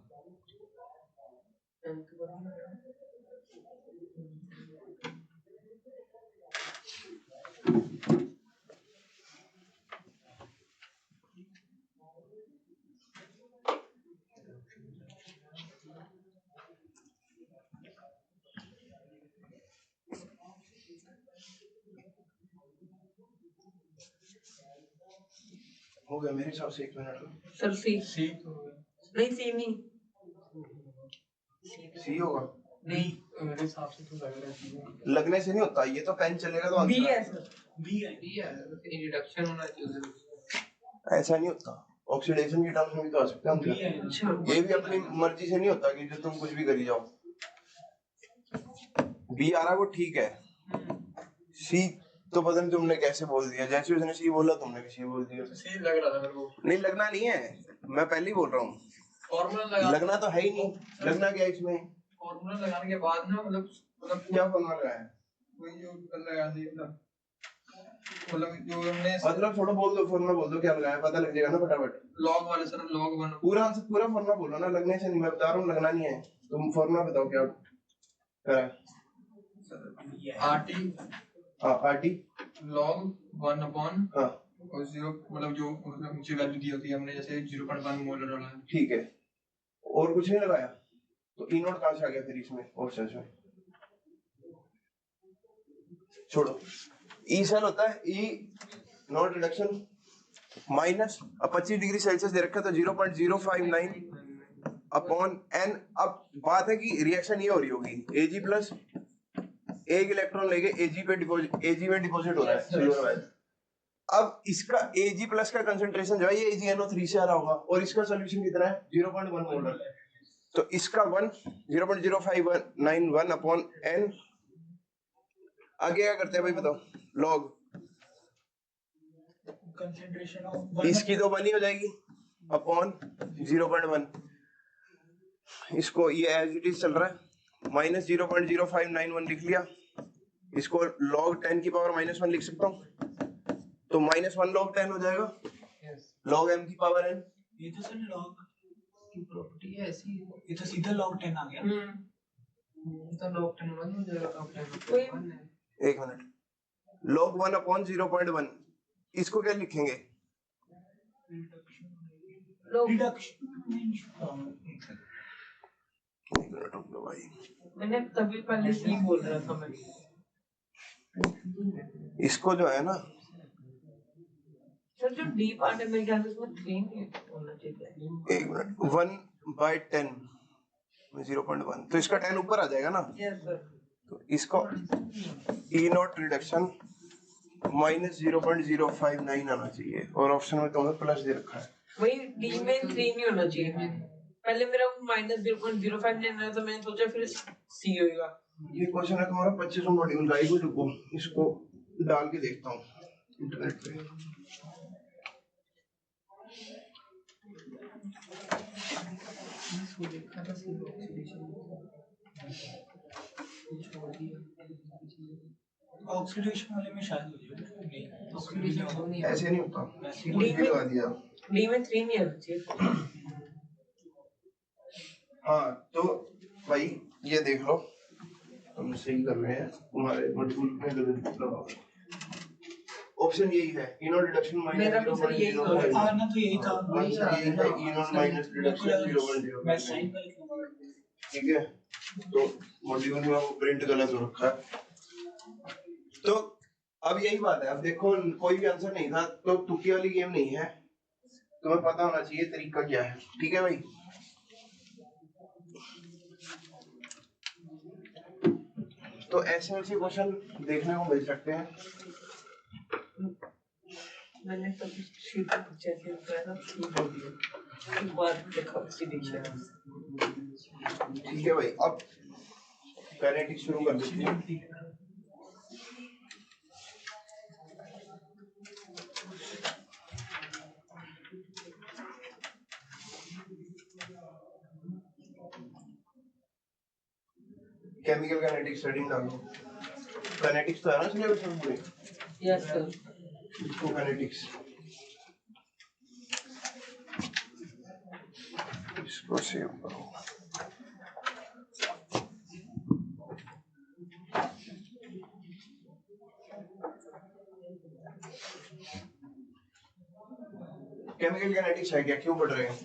हो गया मेरे हिसाब से 1 मिनट। सर सी सी नहीं, सी नहीं, सी होगा। नहीं मेरे हिसाब से तो लग रहा है कि लगने से नहीं होता, ये तो पेन चलेगा तो बी आंसर है है। सर। बी है। ये है तो फिर रिडक्शन होना चाहिए। ऐसा नहीं होता, ऑक्सीडेशन की टर्म्स में भी तो आ सकते हैं बी हम। है। अच्छा ये भी अपनी मर्जी से नहीं होता कि जो तुम कुछ भी करी जाओ। बी आ रहा वो ठीक है, सी तो पता नहीं तुमने कैसे बोल दिया, जैसे उसने सी बोला तुमने भी सी बोल दिया। सही लग रहा था मेरे को। नहीं लगना नहीं है, मैं पहले ही बोल रहा हूँ, फॉर्मूला लगा लगना तो है ही नहीं। लगना क्या है इसमें? फॉर्मूला लगाने के बाद ना मतलब क्या फॉर्मूला लगाया है? वही जो लगा दिया मतलब जो हमने मतलब थोड़ा बोल दो, फॉर्मूला बोल दो क्या लगाया, पता लग जाएगा ना फटाफट। लॉग वाले सर लॉग 1 पूरा आंसर पूरा फॉर्मूला बोलो ना, लगने से नहीं, मैं बता रहा हूँ लगना नहीं है। तुम फॉर्मूला बताओ क्या करा। बी है। आरटी हाँ आरटी log 1 अपॉन हाँ और 0 मतलब जो मतलब नीचे वैल्यू दी होती है हमने जैसे 0.1 मोलर वाला है। ठीक है, और कुछ नहीं लगाया तो ई नोट कहाँ से आ गया फिर इसमें ऑप्शन में? छोड़ो, ई सेल होता है E naught reduction minus 25 degree Celsius दे रखा है तो 0.059 अपॉन एन। अब बात है कि रिएक्शन ये हो रही होगी, एजी प्लस एक इलेक्ट्रॉन लेके एजी में डिपॉजिट हो रहा है सिल्वर वायर। अब इसका Ag प्लस का कंसंट्रेशन जो है ये AgNO3 से आ रहा होगा और इसका सॉल्यूशन कितना है 0.1 मोलर, तो इसका 1 0.0591 अपॉन n। आगे क्या करते हैं भाई बताओ, लॉग कंसंट्रेशन ऑफ इसकी तो 1 ही हो जाएगी अपॉन 0.1, इसको ये एज इट इज चल रहा है माइनस 0.0591 लिख लिया, इसको log 10 की पावर -1 लिख सकता हूँ तो -1 log 10 हो जाएगा log m की पावर n। ये तो सर लॉग की प्रॉपर्टी है ऐसी। ये तो सीधा log 10 आ गया। तो log 10 1 हो जाएगा log 10 कोई 1 है। एक मिनट, log 1 अपॉन 0.1 इसको क्या लिखेंगे? लोग रिडक्शन। एक मिनट रुक लो भाई, मैंने तभी पहले सी बोल रहा था मैं। इसको जो है ना सर जो डी पार्ट है मेरे ख्याल से उसमें 3 नहीं होना चाहिए। एक मिनट 1/10 0.1 तो इसका 10 ऊपर आ जाएगा ना, यस सर। तो इसको ई नॉट रिडक्शन -0.059 आना चाहिए और ऑप्शन में तो प्लस दे रखा है। वही डी में 3 नहीं होना चाहिए। पहले मेरा -0.059 आया तो मैंने सोचा फिर सी होगा। ये क्वेश्चन है तुम्हारा 25 मॉड्यूल का, एक रुको इसको डाल के देखता हूँ इंटरनेट पे। इसको देखा था सिर्फ ऑक्सीडेशन छोड़ दिया। ऑक्सीडेशन वाले में शायद हो जाएगा। नहीं ऑक्सीडेशन तो नहीं है। ऐसे नहीं होता, वैसे कुछ भी लगा दिया। डी में 3 नहीं आना चाहिए। हाँ तो भाई ये देख लो, हम सही कर रहे हैं, तुम्हारे मॉड्यूल में गलत लगाओ। ऑप्शन यही है इनोड रिडक्शन मेरा भी सर यही हो रहा है। आना तो यही था। आंसर यही है इनोड माइनस रिडक्शन 0.0। मैं साइन कर लूंगा। ठीक है, तो मॉड्यूल में वो प्रिंट गलत हो रखा है। तो अब यही बात है, अब देखो कोई भी आंसर नहीं था तो तुक्के वाली गेम नहीं है, तुम्हें पता होना चाहिए तरीका क्या है। ठीक है भाई, तो ऐसे ऐसे क्वेश्चन देखने को मिल सकते हैं। मैंने तो शीट पे जैसे बताया था सी बोल दिया। एक बार देखो ऑक्सीडेशन। ठीक है भाई, अब काइनेटिक्स शुरू कर देते हैं। केमिकल काइनेटिक्स स्टडी डालो, काइनेटिक्स तो है ना सिलेबस में पूरे। Yes sir. इसको काइनेटिक्स, इसको सेव करो। केमिकल काइनेटिक्स है क्या, क्यों पढ़ रहे हैं?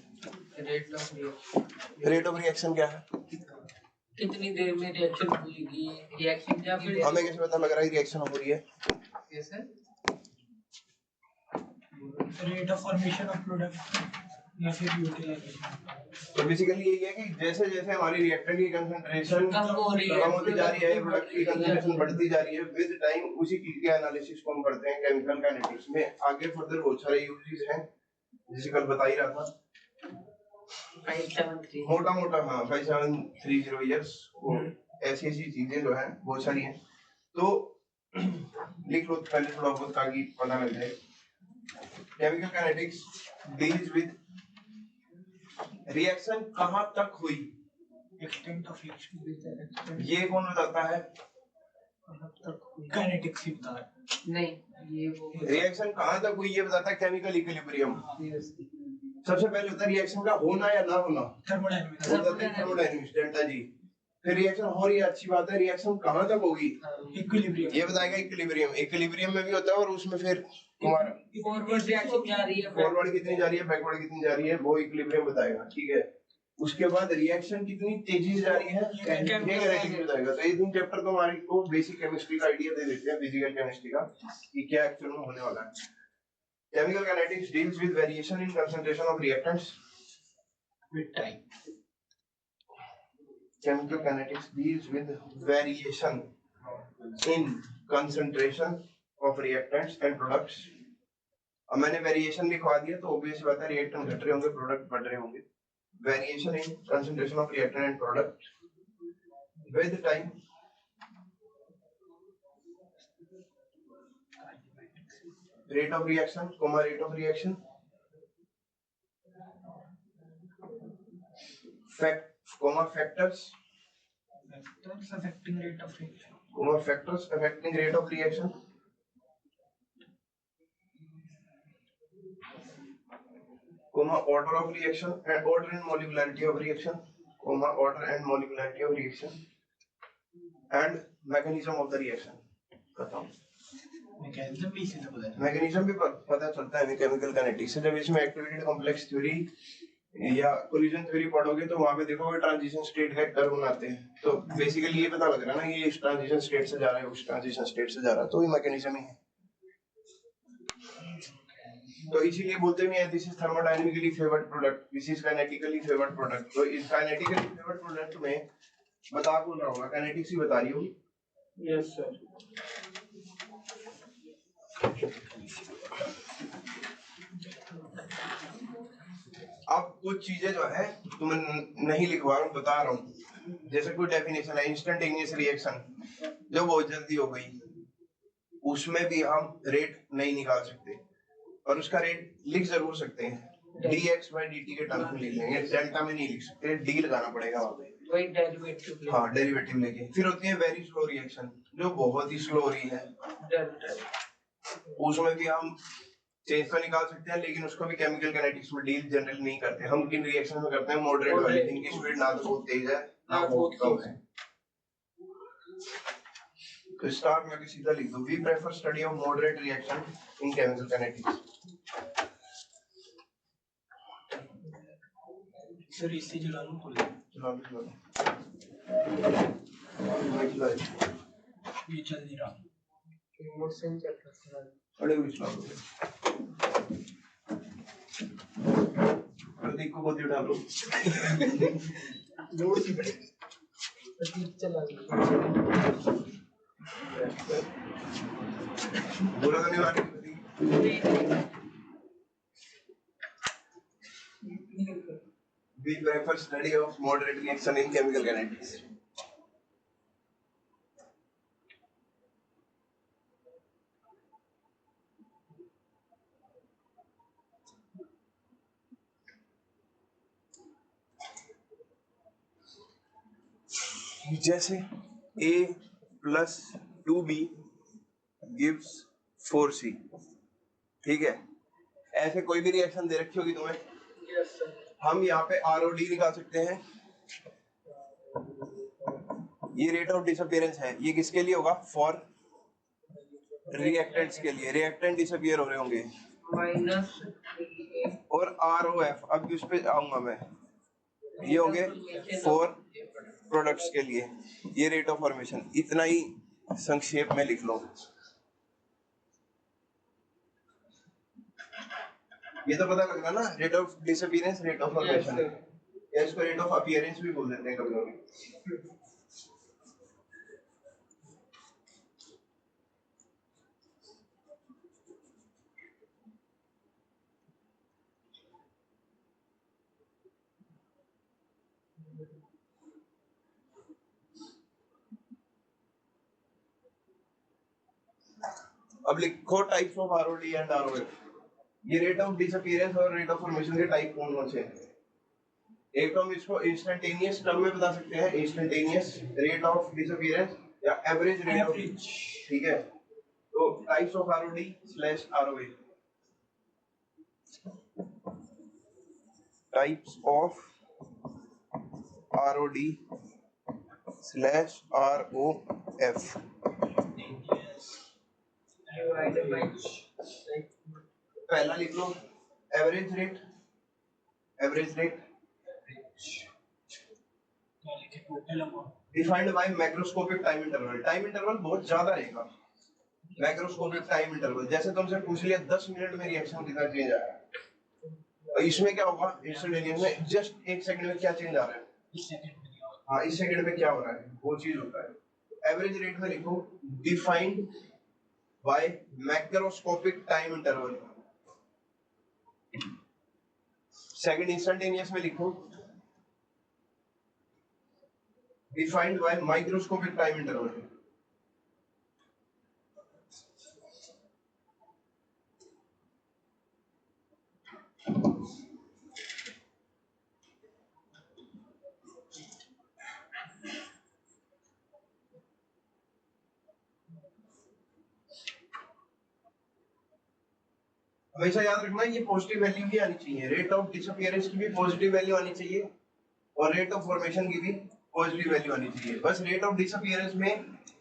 रेट ऑफ रिएक्शन क्या है? कितनी देर में रिएक्शन होगी, रिएक्शन या फिर हमें कैसे पता लग रहा है रिएक्शन हो रही है? कैसे rate of formation of product. या फिर यूटिलाइजेशन। तो बेसिकली यही है कि जैसे जैसे हमारी रिएक्टेंट की कंसंट्रेशन कम हो रही है, कम होती जा रही है, प्रोडक्ट की कंसंट्रेशन बढ़ती जा रही है, विद टाइम उसी चीज के एनालिसिस को हम करते हैं केमिकल काइनेटिक्स में। आगे फर्दर बहुत सारे यूजेस हैं जैसे कल बता ही रहा था, 573 मोटा मोटा हाँ 5730 इयर्स, ऐसी ऐसी चीजें जो है बहुत सारी हैं। तो लिख लो पहले, थोड़ा बहुत ताकि पता लग जाए। Chemical kinetics deals with reaction कहां तक हुई, एक्सटेंट ऑफ रिएक्शन ये कौन बताता है? काइनेटिक्स ही बता रहा है। नहीं ये वो रिएक्शन कहां तक हुई ये बताता है केमिकल इक्विलिब्रियम। सबसे पहले होता है रिएक्शन का होना या ना होना, थर्मोडायनामिक्स थर्मोडायनामिक्स डेल्टा जी। फिर रिएक्शन हो रही है, अच्छी बात है, रिएक्शन कहां तक होगी इक्विलिब्रियम ये बताएगा इक्विलिब्रियम। इक्विलिब्रियम में भी होता है और उसमें फिर तुम्हारा फॉरवर्ड रिएक्शन जा रही है, फॉरवर्ड कितनी जा रही है, बैकवर्ड कितनी जा रही है, वो इक्विलिब्रियम बताएगा, ठीक है। उसके बाद रिएक्शन कितनी तेजी से जा रही है ये काइनेटिक्स बताएगा। तो ये तीन चैप्टर तो हमारी को बेसिक केमिस्ट्री का आइडिया दे देते हैं, फिजिकल केमिस्ट्री का कि क्या एक्चुअल में होने वाला है। Chemical kinetics deals with variation in concentration of reactants with time. Chemical kinetics deals with variation in concentration of reactants and products. अब मैंने वेरिएशन लिखवा दिया तो ऑब्वियस बात है रिएक्टेंट घट रहे होंगे, प्रोडक्ट बढ़ रहे होंगे। Variation in concentration of reactant and product with time, rate of reaction comma rate of reaction, factors Factors affecting rate of reaction. factors affecting rate of reaction, order of reaction and order and molecularity of reaction, order and molecularity of reaction and mechanism of the reaction। खत्म। Mechanism भी इसी से पता है। Mechanism भी पता चलता है केमिकल काइनेटिक्स से। जब इसमें एक्टिवेटेड कॉम्प्लेक्स थ्योरी या कोलिजन थ्योरी पढ़ोगे तो वहां पे देखोगे ट्रांजिशन स्टेट का कर्व बनाते हैं। तो बेसिकली ये पता लग रहा है ना, ये इस ट्रांजिशन स्टेट से जा रहा है, उस ट्रांजिशन स्टेट से जा रहा है, तो ये मैकेनिज्म ही है। तो इसीलिए बोलते भी हैं this is thermodynamically favoured product, this is kinetically favoured product. तो इस काइनेटिकली फेवर्ड प्रोडक्ट में बता कौन रहा होगा, काइनेटिक्स ही बता रही होगी। Yes sir. अब कुछ चीजें जो है तुम्हें नहीं लिखवा रहा हूँ, बता रहा हूँ। जैसे कोई डेफिनेशन है इंस्टेंटेनियस रिएक्शन जो बहुत जल्दी हो गई, उसमें भी हम रेट नहीं निकाल सकते और उसका रेट लिख जरूर सकते हैं, dx/dt के टर्म्स में लिख लेंगे, डेल्टा में नहीं लिख सकते, डी लगाना पड़ेगा वहां पे। वही डेरिवेटिव। हाँ डेरिवेटिव लेके। फिर होती है वेरी स्लो रिएक्शन जो बहुत ही स्लो हो रही है, डेल्टा। उसमें भी हम चेंज तो निकाल सकते हैं लेकिन उसको भी केमिकल काइनेटिक्स में डील जनरली नहीं करते। हम किन रिएक्शन में करते हैं, मॉडरेट वाली, जिनकी स्पीड ना तो बहुत तेज है ना बहुत कम है। तो स्टार्ट में सीधा लिख दो, we prefer study of moderate reaction in chemical kinetics. Sir इससे जला लो खोल चलो ये चल नहीं रहा। रिमोट से चल रहा है। अरे वो चला दो, प्रतीक को गोदी उठा लो। जोड़ नहीं पड़ेगी। प्रतीक चला लो। बोला तो नहीं वाली प्रतीक। We prefer study of moderate reaction in chemical kinetics. जैसे A plus 2B gives 4C, ठीक है। ऐसे कोई भी रिएक्शन दे रखी होगी तुम्हें, यस सर। हम यहाँ पे ROD निकाल सकते हैं। ये रेट ऑफ डिसअपियरेंस है, ये किसके लिए होगा, फॉर रिएक्टेंट्स के लिए, रिएक्टेंट डिसअपियर हो रहे होंगे। माइनस और ROF, अब उस पे आऊंगा मैं, ये होंगे फॉर प्रोडक्ट्स के लिए, ये रेट ऑफ फॉर्मेशन। इतना ही संक्षेप में लिख लो। ये तो पता लग रहा ना, rate of disappearance, rate of formation, या इसको रेट ऑफ अपीयरेंस भी बोल देते हैं कभी कभी। अब लिखो टाइप्स ऑफ आरओडी एंड आरओएफ। ये रेट ऑफ डिसअपीयरेंस और रेट ऑफ फॉर्मेशन के टाइप कौन कौन से हैं? एक तो हम इसको इंस्टेंटेनियस टर्म में बता सकते हैं, इंस्टेंटेनियस रेट ऑफ डिसअपीयरेंस या एवरेज रेट ऑफ, ठीक है। तो types of ROD slash ROF, types of ROD slash ROF. पहला लिख लो average rate, average rate defined by macroscopic time interval. Time interval बहुत ज्यादा रहेगा, मैक्रोस्कोपिक टाइम इंटरवल। जैसे तुमसे पूछ लिया 10 मिनट में रिएक्शन कितना चेंज आया है, तो इसमें क्या होगा, इंस्टेंटेनियस में जस्ट 1 सेकंड में क्या चेंज आ रहा है, हाँ इस सेकंड में क्या हो रहा है वो चीज होता है। एवरेज रेट में लिखो defined by macroscopic time interval. Second instantaneous में लिखो defined by microscopic time interval. हमेशा याद रखना ये पॉजिटिव वैल्यू भी आनी चाहिए, रेट ऑफ डिसअपीयरेंस की भी पॉजिटिव वैल्यू आनी चाहिए और रेट ऑफ फॉर्मेशन की भी पॉजिटिव वैल्यू आनी चाहिए। बस रेट ऑफ डिसअपीयरेंस में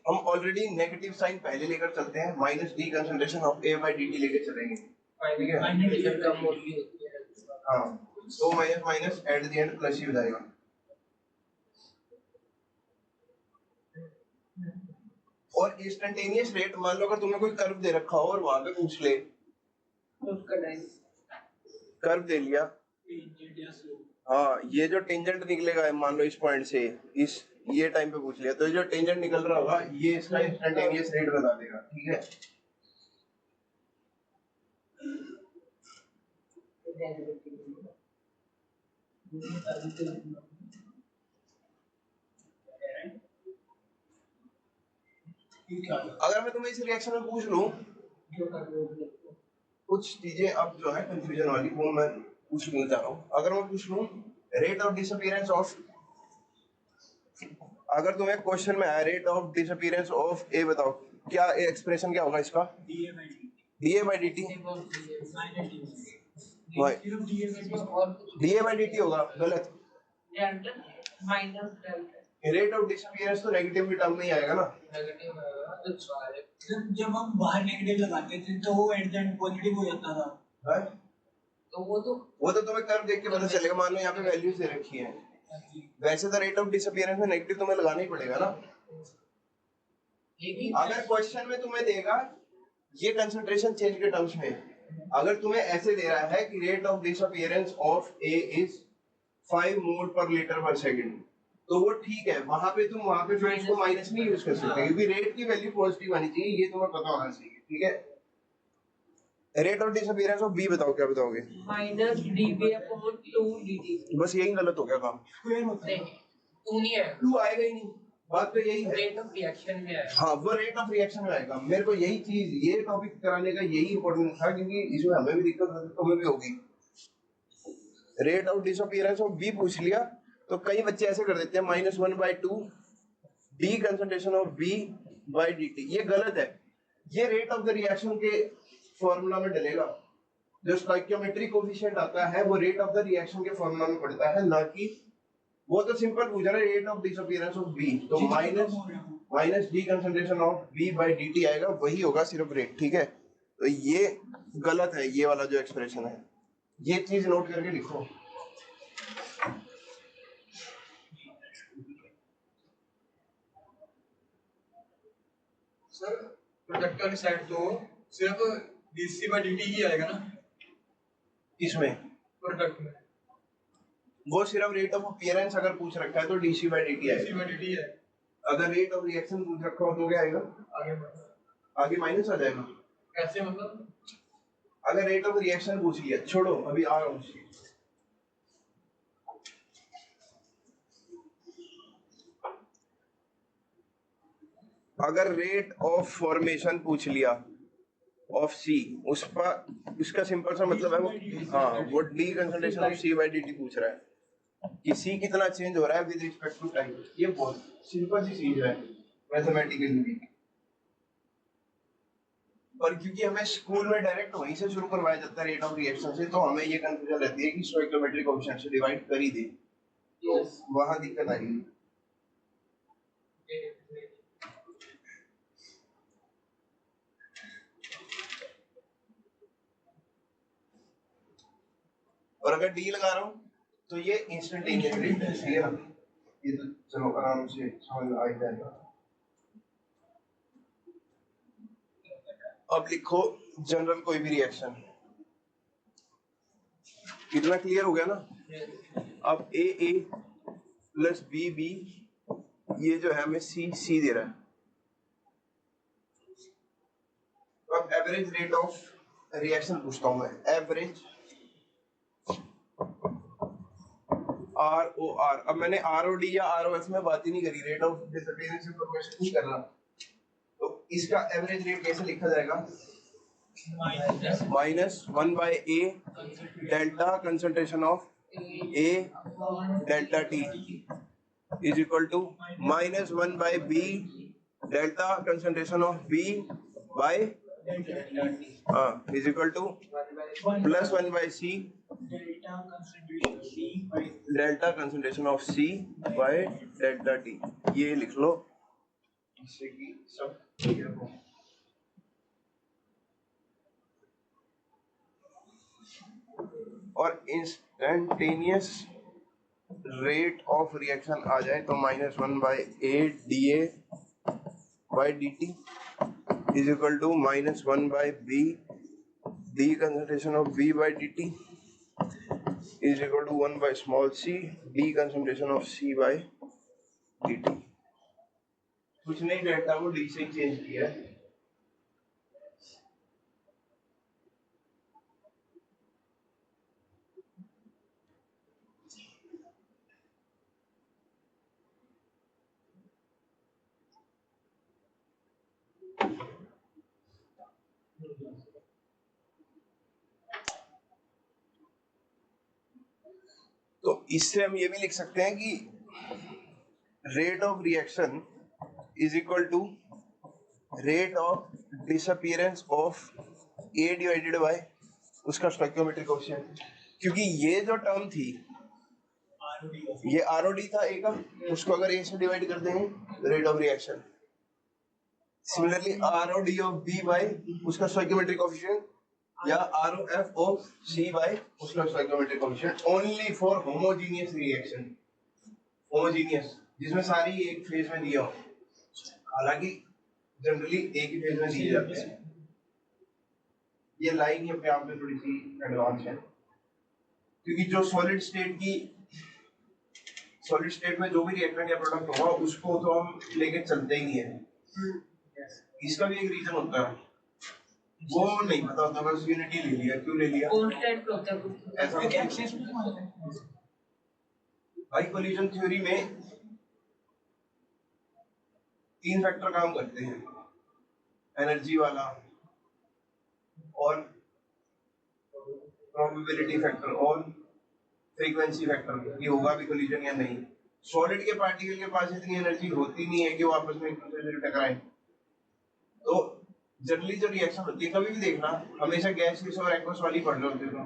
हम ऑलरेडी नेगेटिव साइन पहले लेकर चलते हैं, minus d concentration of A by dt लेके चलेंगे, ठीक है। हाँ तो minus minus at the end plus ही हो जाएगा। और इंस्टेंटेनियस रेट, मान लो अगर तुम्हें कोई कर्व दे रखा हो और वहां पे पूछ ले, कर्व दे लिया, हाँ ये जो टेंजेंट निकलेगा मान लो इस पॉइंट से इस ये टाइम पे पूछ लिया, तो ये जो टेंजेंट निकल रहा होगा ये इसका इंस्टेंटेनियस रेट बता देगा, ठीक है। अगर मैं तुम्हें इस रिएक्शन में पूछ लूं कुछ चीजें अब जो है कंफ्यूजन वाली, वो मैं पूछने जा रहा हूँ। अगर मैं पूछ लूं रेट ऑफ डिसअपीयरेंस ऑफ, अगर तुम्हें क्वेश्चन में आया रेट ऑफ डिसअपीयरेंस ऑफ ए, बताओ क्या एक्सप्रेशन क्या होगा इसका, DA by d T, DA by d T होगा, गलत। रेट ऑफ डिसअपीयरेंस तो नेगेटिव की टर्म में ही आएगा ना, जब हम बाहर नेगेटिव लगाते थे तो वो एट द एंड पॉजिटिव हो जाता था है? तो वो तो तुम्हें कर्व देख के पता चलेगा। मान लो यहाँ पे वैल्यूज दे रखी है, वैसे तो रेट ऑफ डिसअपीयरेंस में नेगेटिव तुम्हें लगाना ही पड़ेगा ना। अगर क्वेश्चन में तुम्हें देगा ये कंसंट्रेशन चेंज के टर्म्स में, अगर तुम्हें ऐसे दे रहा है कि rate of disappearance of A is 5 मोल पर लीटर पर सेकंड, तो वो ठीक है, वहां पे तुम वहां पे फिर उसको माइनस नहीं यूज कर सकते क्योंकि रेट की वैल्यू पॉजिटिव आनी चाहिए, ये तुम्हें पता होना चाहिए, ठीक है। Rate of disappearance of B बताओ, क्या बताओगे? Minus dv upon 2 dt। बस यही गलत हो गया काम, नहीं 2 नहीं है, 2 आएगा ही नहीं, बात तो यही है। रेट ऑफ रिएक्शन में आएगा, हाँ वो रेट ऑफ रिएक्शन में आएगा। मेरे को यही चीज, ये टॉपिक कराने का यही इंपॉर्टेंट था क्योंकि इसमें हमें भी दिक्कत होती, तुम्हें भी होगी। Rate of disappearance of B पूछ लिया तो कई बच्चे ऐसे कर देते हैं -1/2 d concentration of B by dt, ये गलत है। ये रेट ऑफ द रिएक्शन के फॉर्मूला में डलेगा, जो स्टोइकियोमेट्रिक कोएफिशिएंट आता है वो रेट ऑफ द रिएक्शन के फॉर्मूला में पड़ता है, ना कि वो तो सिंपल पूछ रहा है rate of disappearance of B, तो minus d concentration of B by dt आएगा, वही होगा सिर्फ रेट, ठीक है। तो ये गलत है, ये वाला जो एक्सप्रेशन है, ये चीज नोट करके लिखो। सर प्रोडक्ट वाली साइड तो सिर्फ dc by dt ही आएगा ना, इसमें प्रोडक्ट में वो सिर्फ रेट ऑफ अपीयरेंस अगर पूछ रखा है तो डीसी बाई डी आएगा। ह्यूमिडिटी है, अगर रेट ऑफ रिएक्शन पूछ रखा हो तो क्या आएगा? आगे बढ़ो। आगे माइनस आ जाएगा। कैसे मतलब? अगर रेट ऑफ रिएक्शन पूछ लिया, छोड़ो अभी आ रहा हूँ। अगर रेट ऑफ फॉर्मेशन पूछ लिया ऑफ सी, उसका सिंपल सा मतलब है वो, हाँ, वो d concentration of C by d t पूछ रहा है कि सी कितना चेंज हो रहा है विद रिस्पेक्ट टू टाइम। ये बहुत सिंपल सी चीज है मैथमेटिकली। और क्योंकि हमें स्कूल में डायरेक्ट वहीं से शुरू करवाया जाता है रेट ऑफ रिएक्शन से, तो हमें ये कंफ्यूजन रहती है कि स्टोइकियोमेट्रिक कोएफिशिएंट से डिवाइड कर ही दे, तो वहां दिक्कत आएगी। और अगर डी लगा रहा हूँ तो ये इंस्टेंटेनियस रेट है, सही है ना? ये तो चलो आराम से समझ आ जाएगा। अब लिखो जनरल कोई भी रिएक्शन। कितना क्लियर हो गया ना? अब ए ए प्लस बी बी, ये जो है हमें सी सी दे रहा है। अब एवरेज रेट ऑफ रिएक्शन पूछता हूं मैं, एवरेज आर ओ आर। अब मैंने आर ओ डी या आर ओ एफ में बात ही नहीं करी, रेट ऑफ डिसअपीयरेंस इंफॉर्मेशन नहीं कर रहा। तो इसका एवरेज रेट कैसे लिखा जाएगा? Minus 1 by A delta concentration of A delta t is equal to minus 1 by B delta concentration of B by is equal to plus 1 by C delta concentration of C by delta t. ये लिख लो जिससे कि सब clear हो। और instantaneous rate of reaction आ जाए तो minus 1 by A d A by d t is equal to minus 1 by B d concentration of B by d t is equal to 1 by small c d concentration of c by dt। कुछ नहीं, delta को d से change किया है। तो इससे हम ये भी लिख सकते हैं कि rate of reaction is equal to rate of disappearance of A divided by उसका स्टोइकियोमेट्रिक कोएफिशिएंट। क्योंकि ये जो टर्म थी ये आरओडी था ए का, उसको अगर ए से डिवाइड कर देंगे rate of reaction. Similarly ROD of B by उसका स्टोइकियोमेट्रिक कोएफिशिएंट या ROF of C by उसका stoichiometric coefficient only for homogeneous reaction. Homogeneous जिसमें सारी एक फेज में दिया हो, हालांकि जनरली एक ही फेज में दिए जाते हैं। ये लाइन ही अपने आप में थोड़ी सी एडवांस है, क्योंकि जो सॉलिड स्टेट में जो भी रिएक्टेंट या प्रोडक्ट होगा उसको तो हम लेके चलते ही नहीं है। इसका भी एक रीजन होता है, वो नहीं पता होता, बस यूनिटी ले लिया। क्यों ले लिया? कांस्टेंट होता है ऐसा भाई कोलिजन थ्योरी में 3 फैक्टर काम करते हैं, एनर्जी वाला और प्रोबेबिलिटी फैक्टर और फ्रीक्वेंसी फैक्टर। ये होगा भी कोलिजन या नहीं। सॉलिड के पार्टिकल के पास इतनी एनर्जी होती नहीं है कि वो आपस में एक दूसरे से टकराएं। तो जनरली जो रिएक्शन होती है, कभी भी देखना, हमेशा गैसियस और एक्वस वाली पढ़ रहे होते हो।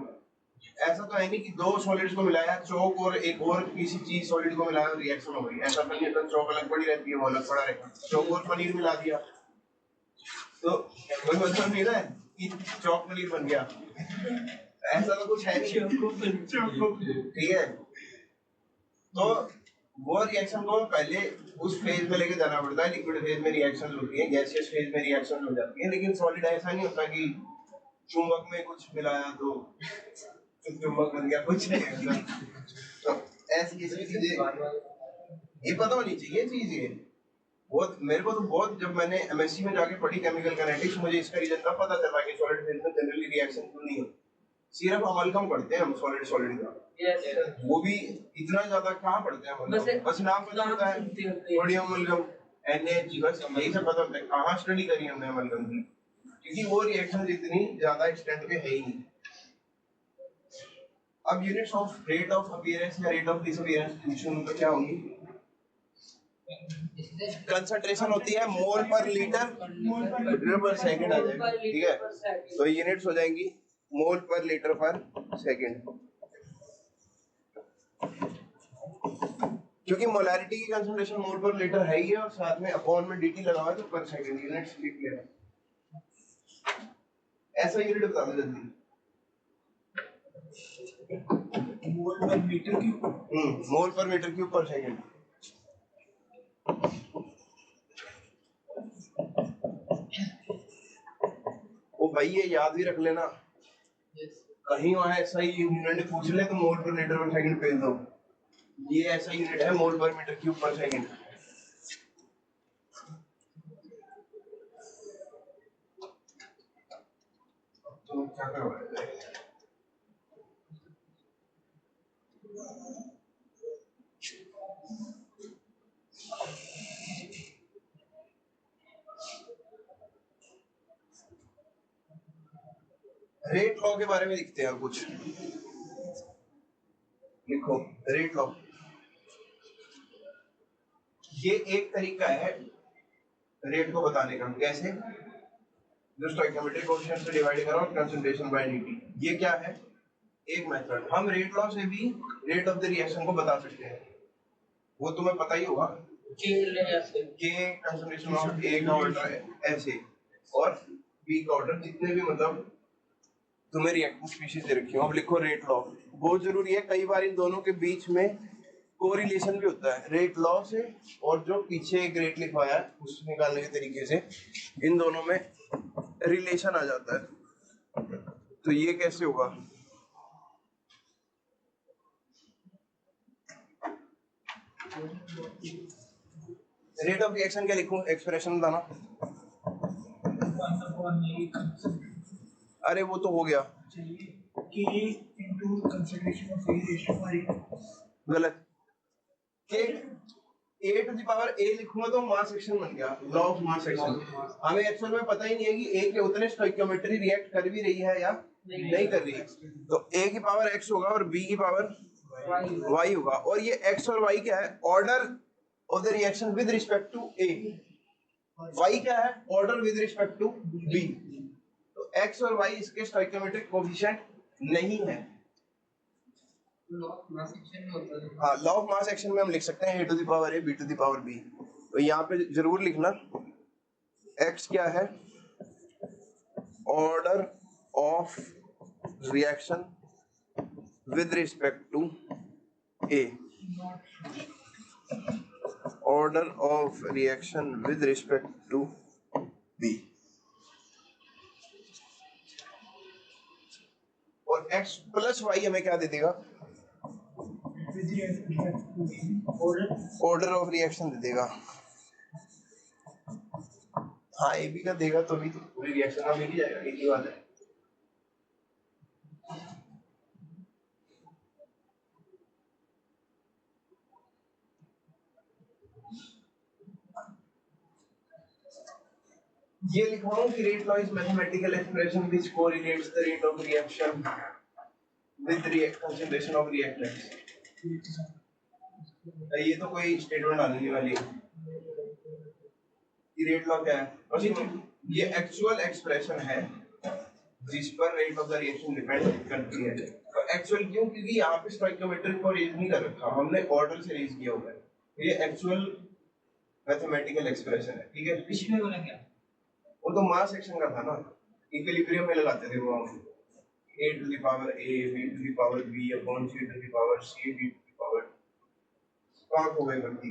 ऐसा तो है नहीं कि दो सॉलिड्स को मिलाया, चौक और एक और किसी चीज सॉलिड को मिलाया और रिएक्शन हो गई। ऐसा तो नहीं होता, चौक अलग पड़ी रहती है, वो अलग पड़ा रहेगा। चौक और पनीर मिला दिया तो कोई मतलब नहीं ना कि चौक पनीर बन गया, ऐसा तो कुछ है नहीं। ठीक है, तो वो रिएक्शन को पहले उस फेज में लेके जाना पड़ता है। लिक्विड फेज में रिएक्शन होती है, गैसियस फेज में रिएक्शन हो जाती है, लेकिन सॉलिड ऐसा नहीं होता कि चुंबक में कुछ मिलाया तो चुम्बक बन गया, कुछ नहीं है। तो ऐसी ऐसी चीजें ये पता होनी चाहिए चीज ये। बहुत मेरे को तो बहुत, जब मैंने एमएससी में जाके पढ़ी केमिकल काइनेटिक्स, मुझे इसका रीजन तब पता चला कि सॉलिड फेज में जनरली रिएक्शन क्यों नहीं होती। सिर्फ अमलगम पढ़ते हैं हम सॉलिड सॉलिड का, वो भी इतना ज्यादा कहाँ पढ़ते हैं हम, बस नाम पता होता है थोड़ी अमलगम NaHG, बस यही सब पता होता है। कहाँ स्टडी करी हमने अमलगम की, क्योंकि वो रिएक्शन इतनी ज्यादा एक्सटेंट पे है ही नहीं। अब units of rate of appearance या रेट ऑफ डिसअपीयरेंस फंक्शन तो क्या होगी? कंसंट्रेशन होती है मोल पर लीटर पर सेकंड आ जाएगा, ठीक है। तो यूनिट्स हो जाएंगी मोल पर लीटर पर सेकंड, क्योंकि मोलैरिटी की कंसंट्रेशन मोल पर लीटर है ही है और साथ में अपॉन में dt लगा हुआ है, तो पर सेकंड यूनिट्स लिख लेना। ऐसा यूनिट बता दो जल्दी। मोल per metre cube. Mole per metre cube per second. ओ भाई ये याद भी रख लेना, कहीं वहां ऐसा ही यूनिट पूछ ले तो मोल पर लीटर पर सेकंड भेज दो। ये ऐसा यूनिट है मोल per metre cube per second. तो क्या करवाएं? रेट लॉ के बारे में लिखते हैं कुछ, लिखो रेट लॉ। ये एक तरीका है रेट को बताने का। कैसे? जो स्टोइकियोमेट्रिक कोएफिशिएंट से डिवाइड करो कंसंट्रेशन बाय dt। ये क्या है? एक मेथड। हम रेट लॉ से भी रेट ऑफ द रिएक्शन को बता सकते हैं, वो तुम्हें पता ही होगा। के कंसंट्रेशन ऑफ A का ऑर्डर ऐसे और B का ऑर्डर, जितने भी मतलब तुम्हें रिएक्टिव स्पीशीज दे रखी हो। अब लिखो रेट लॉ, बहुत जरूरी है। कई बार इन दोनों के बीच में कोरिलेशन भी होता है, रेट लॉ से और जो पीछे एक रेट लिखवाया है उस निकालने के तरीके से इन दोनों में रिलेशन आ जाता है। तो ये कैसे होगा? रेट ऑफ रिएक्शन क्या लिखूं? एक्सप्रेशन बताना। अरे वो तो हो गया, गलत। के A to the power A लिखूंगा तो मास एक्शन बन गया, लॉ ऑफ मास एक्शन। हमें एक्चुअल में पता ही नहीं है कि A के उतने स्टोइकियोमेट्री रिएक्ट कर भी रही है या नहीं कर रही है। तो A की पावर x होगा और B की पावर y होगा। और ये x और y क्या है? Order of the reaction with respect to A। y क्या है? Order with respect to B। तो x और y इसके स्टोइकियोमेट्रिक कोएफिशिएंट नहीं है। हाँ, लॉ ऑफ मास एक्शन में हम लिख सकते हैं a to the power a b to the power b। तो यहाँ पे जरूर लिखना x क्या है? Order of reaction with respect to a। Order of reaction with respect to b। और x प्लस y हमें क्या दे देगा? ऑर्डर ऑफ रिएक्शन दे देगा। हाँ, ए बी का देगा तो भी तो पूरी रिएक्शन का मिल ही जाएगा, एक ही बात है। ये लिखवाऊं कि rate law is mathematical expression which correlates the rate of reaction with concentration of reactants. ये तो कोई स्टेटमेंट आने वाली है। ये रेट लॉ क्या है? और ये एक्चुअल एक्सप्रेशन है जिस पर rate of the reaction depend करती है। तो एक्चुअल क्यों? क्योंकि यहाँ पे स्टोइकियोमेट्रिक को रेज नहीं कर रखा, हमने ऑर्डर से रेज किया हुआ है। तो ये एक्चुअल मैथमेटिकल एक्सप्रेशन है, ठीक है। पिछले वाला क्या? वो तो मास एक्शन का था ना, इक्विलिब्रियम में लगाते थे वो हम a to the power a b to the power b upon c to the power c d to the power। कहाँ हो गई गलती?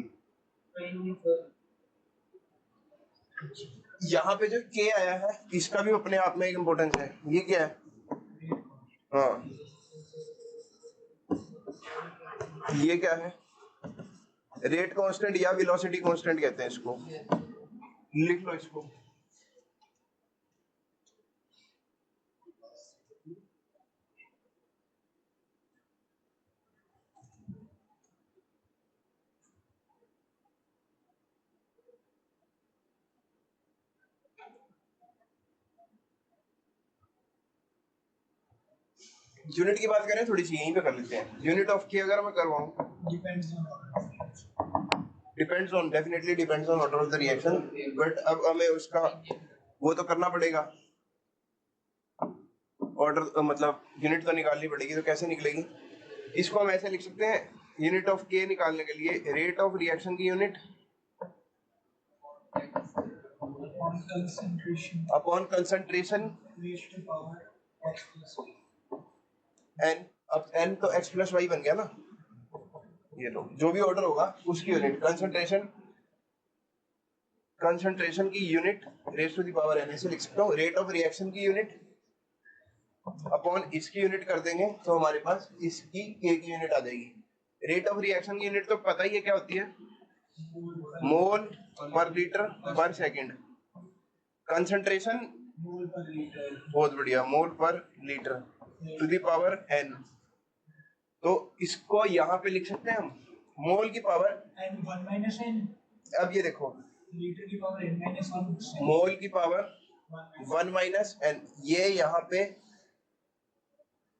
यहाँ पे जो k आया है इसका भी अपने आप में एक इम्पोर्टेंस है। ये क्या है? हाँ, ये क्या है? रेट कांस्टेंट या वेलोसिटी कांस्टेंट कहते हैं इसको। लिख लो इसको। यूनिट की बात करें थोड़ी सी यहीं पे कर लेते हैं। यूनिट ऑफ के अगर मैं करवाऊं, depends on, definitely depends on order of the reaction, but अब हमें उसका वो तो करना पड़ेगा, ऑर्डर मतलब यूनिट तो निकालनी पड़ेगी। तो कैसे निकलेगी? इसको हम ऐसे लिख सकते हैं, यूनिट ऑफ के निकालने के लिए रेट ऑफ रिएक्शन की यूनिट अपॉन कंसंट्रेशन एन। अब एन तो एक्स प्लस वाई बन गया ना, ये लो जो भी ऑर्डर होगा उसकी यूनिट कंसंट्रेशन की unit raise to the power n ऐसे लिख सकता हूँ। रेट ऑफ रिएक्शन की यूनिट अपॉन इसकी यूनिट कर देंगे तो हमारे पास इसकी के की यूनिट आ जाएगी। रेट ऑफ रिएक्शन की यूनिट तो पता ही है क्या होती है, मोल पर लीटर पर सेकंड। कंसंट्रेशन बहुत बढ़िया, मोल पर litre to the power n. तो इसको यहाँ पे लिख सकते हैं हम मोल की पावर n1 - n। अब ये देखो लीटर की पावर n-1 मोल की पावर 1 माइनस एन, ये यहाँ पे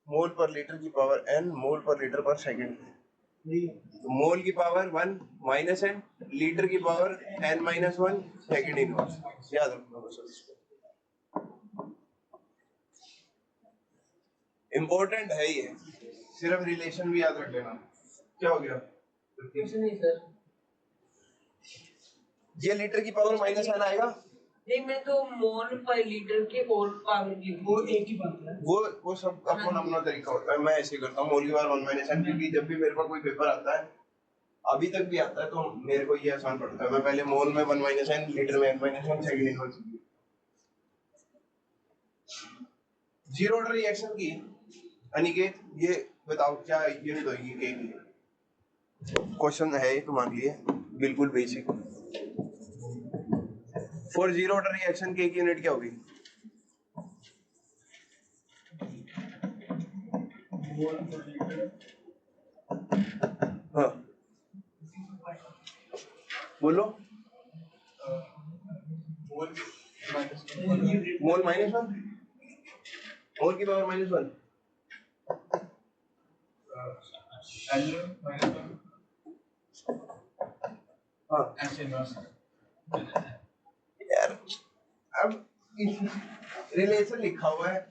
मोल पर लीटर की पावर एन मोल पर लीटर पर सेकंड। मोल की पावर 1 माइनस एन, लीटर की पावर n-1 सेकंड इनवर्स। याद रखना बस इसको, इम्पोर्टेंट है ये, सिर्फ रिलेशन भी याद रख लेना। क्या हो गया? कुछ नहीं सर। ये लीटर की पावर माइनस एन आएगा। नहीं, मैं तो मोल पर लीटर के होल पावर की वो एक ही बात है। वो सब अपना अपना तरीका होता है। मैं ऐसे ही करता हूँ, मोल की पावर 1 माइनस एन, क्योंकि जब भी मेरे पास कोई पेपर आता है, अभी तक भी आता है, तो मेरे को ये आसान पड़ता है। मैं पहले मोल में 1 माइनस एन, लीटर में n-1 second inverse. Zero order reaction की अनिकेत ये बताओ क्या यूनिट होगी के की? क्वेश्चन है ये तुम्हारे लिए बिल्कुल basic. For zero order reaction के की यूनिट क्या होगी? हाँ बोलो। मोल माइनस 1, मोल की पावर -1, हाँ यार अब रिलेशन लिखा हुआ है,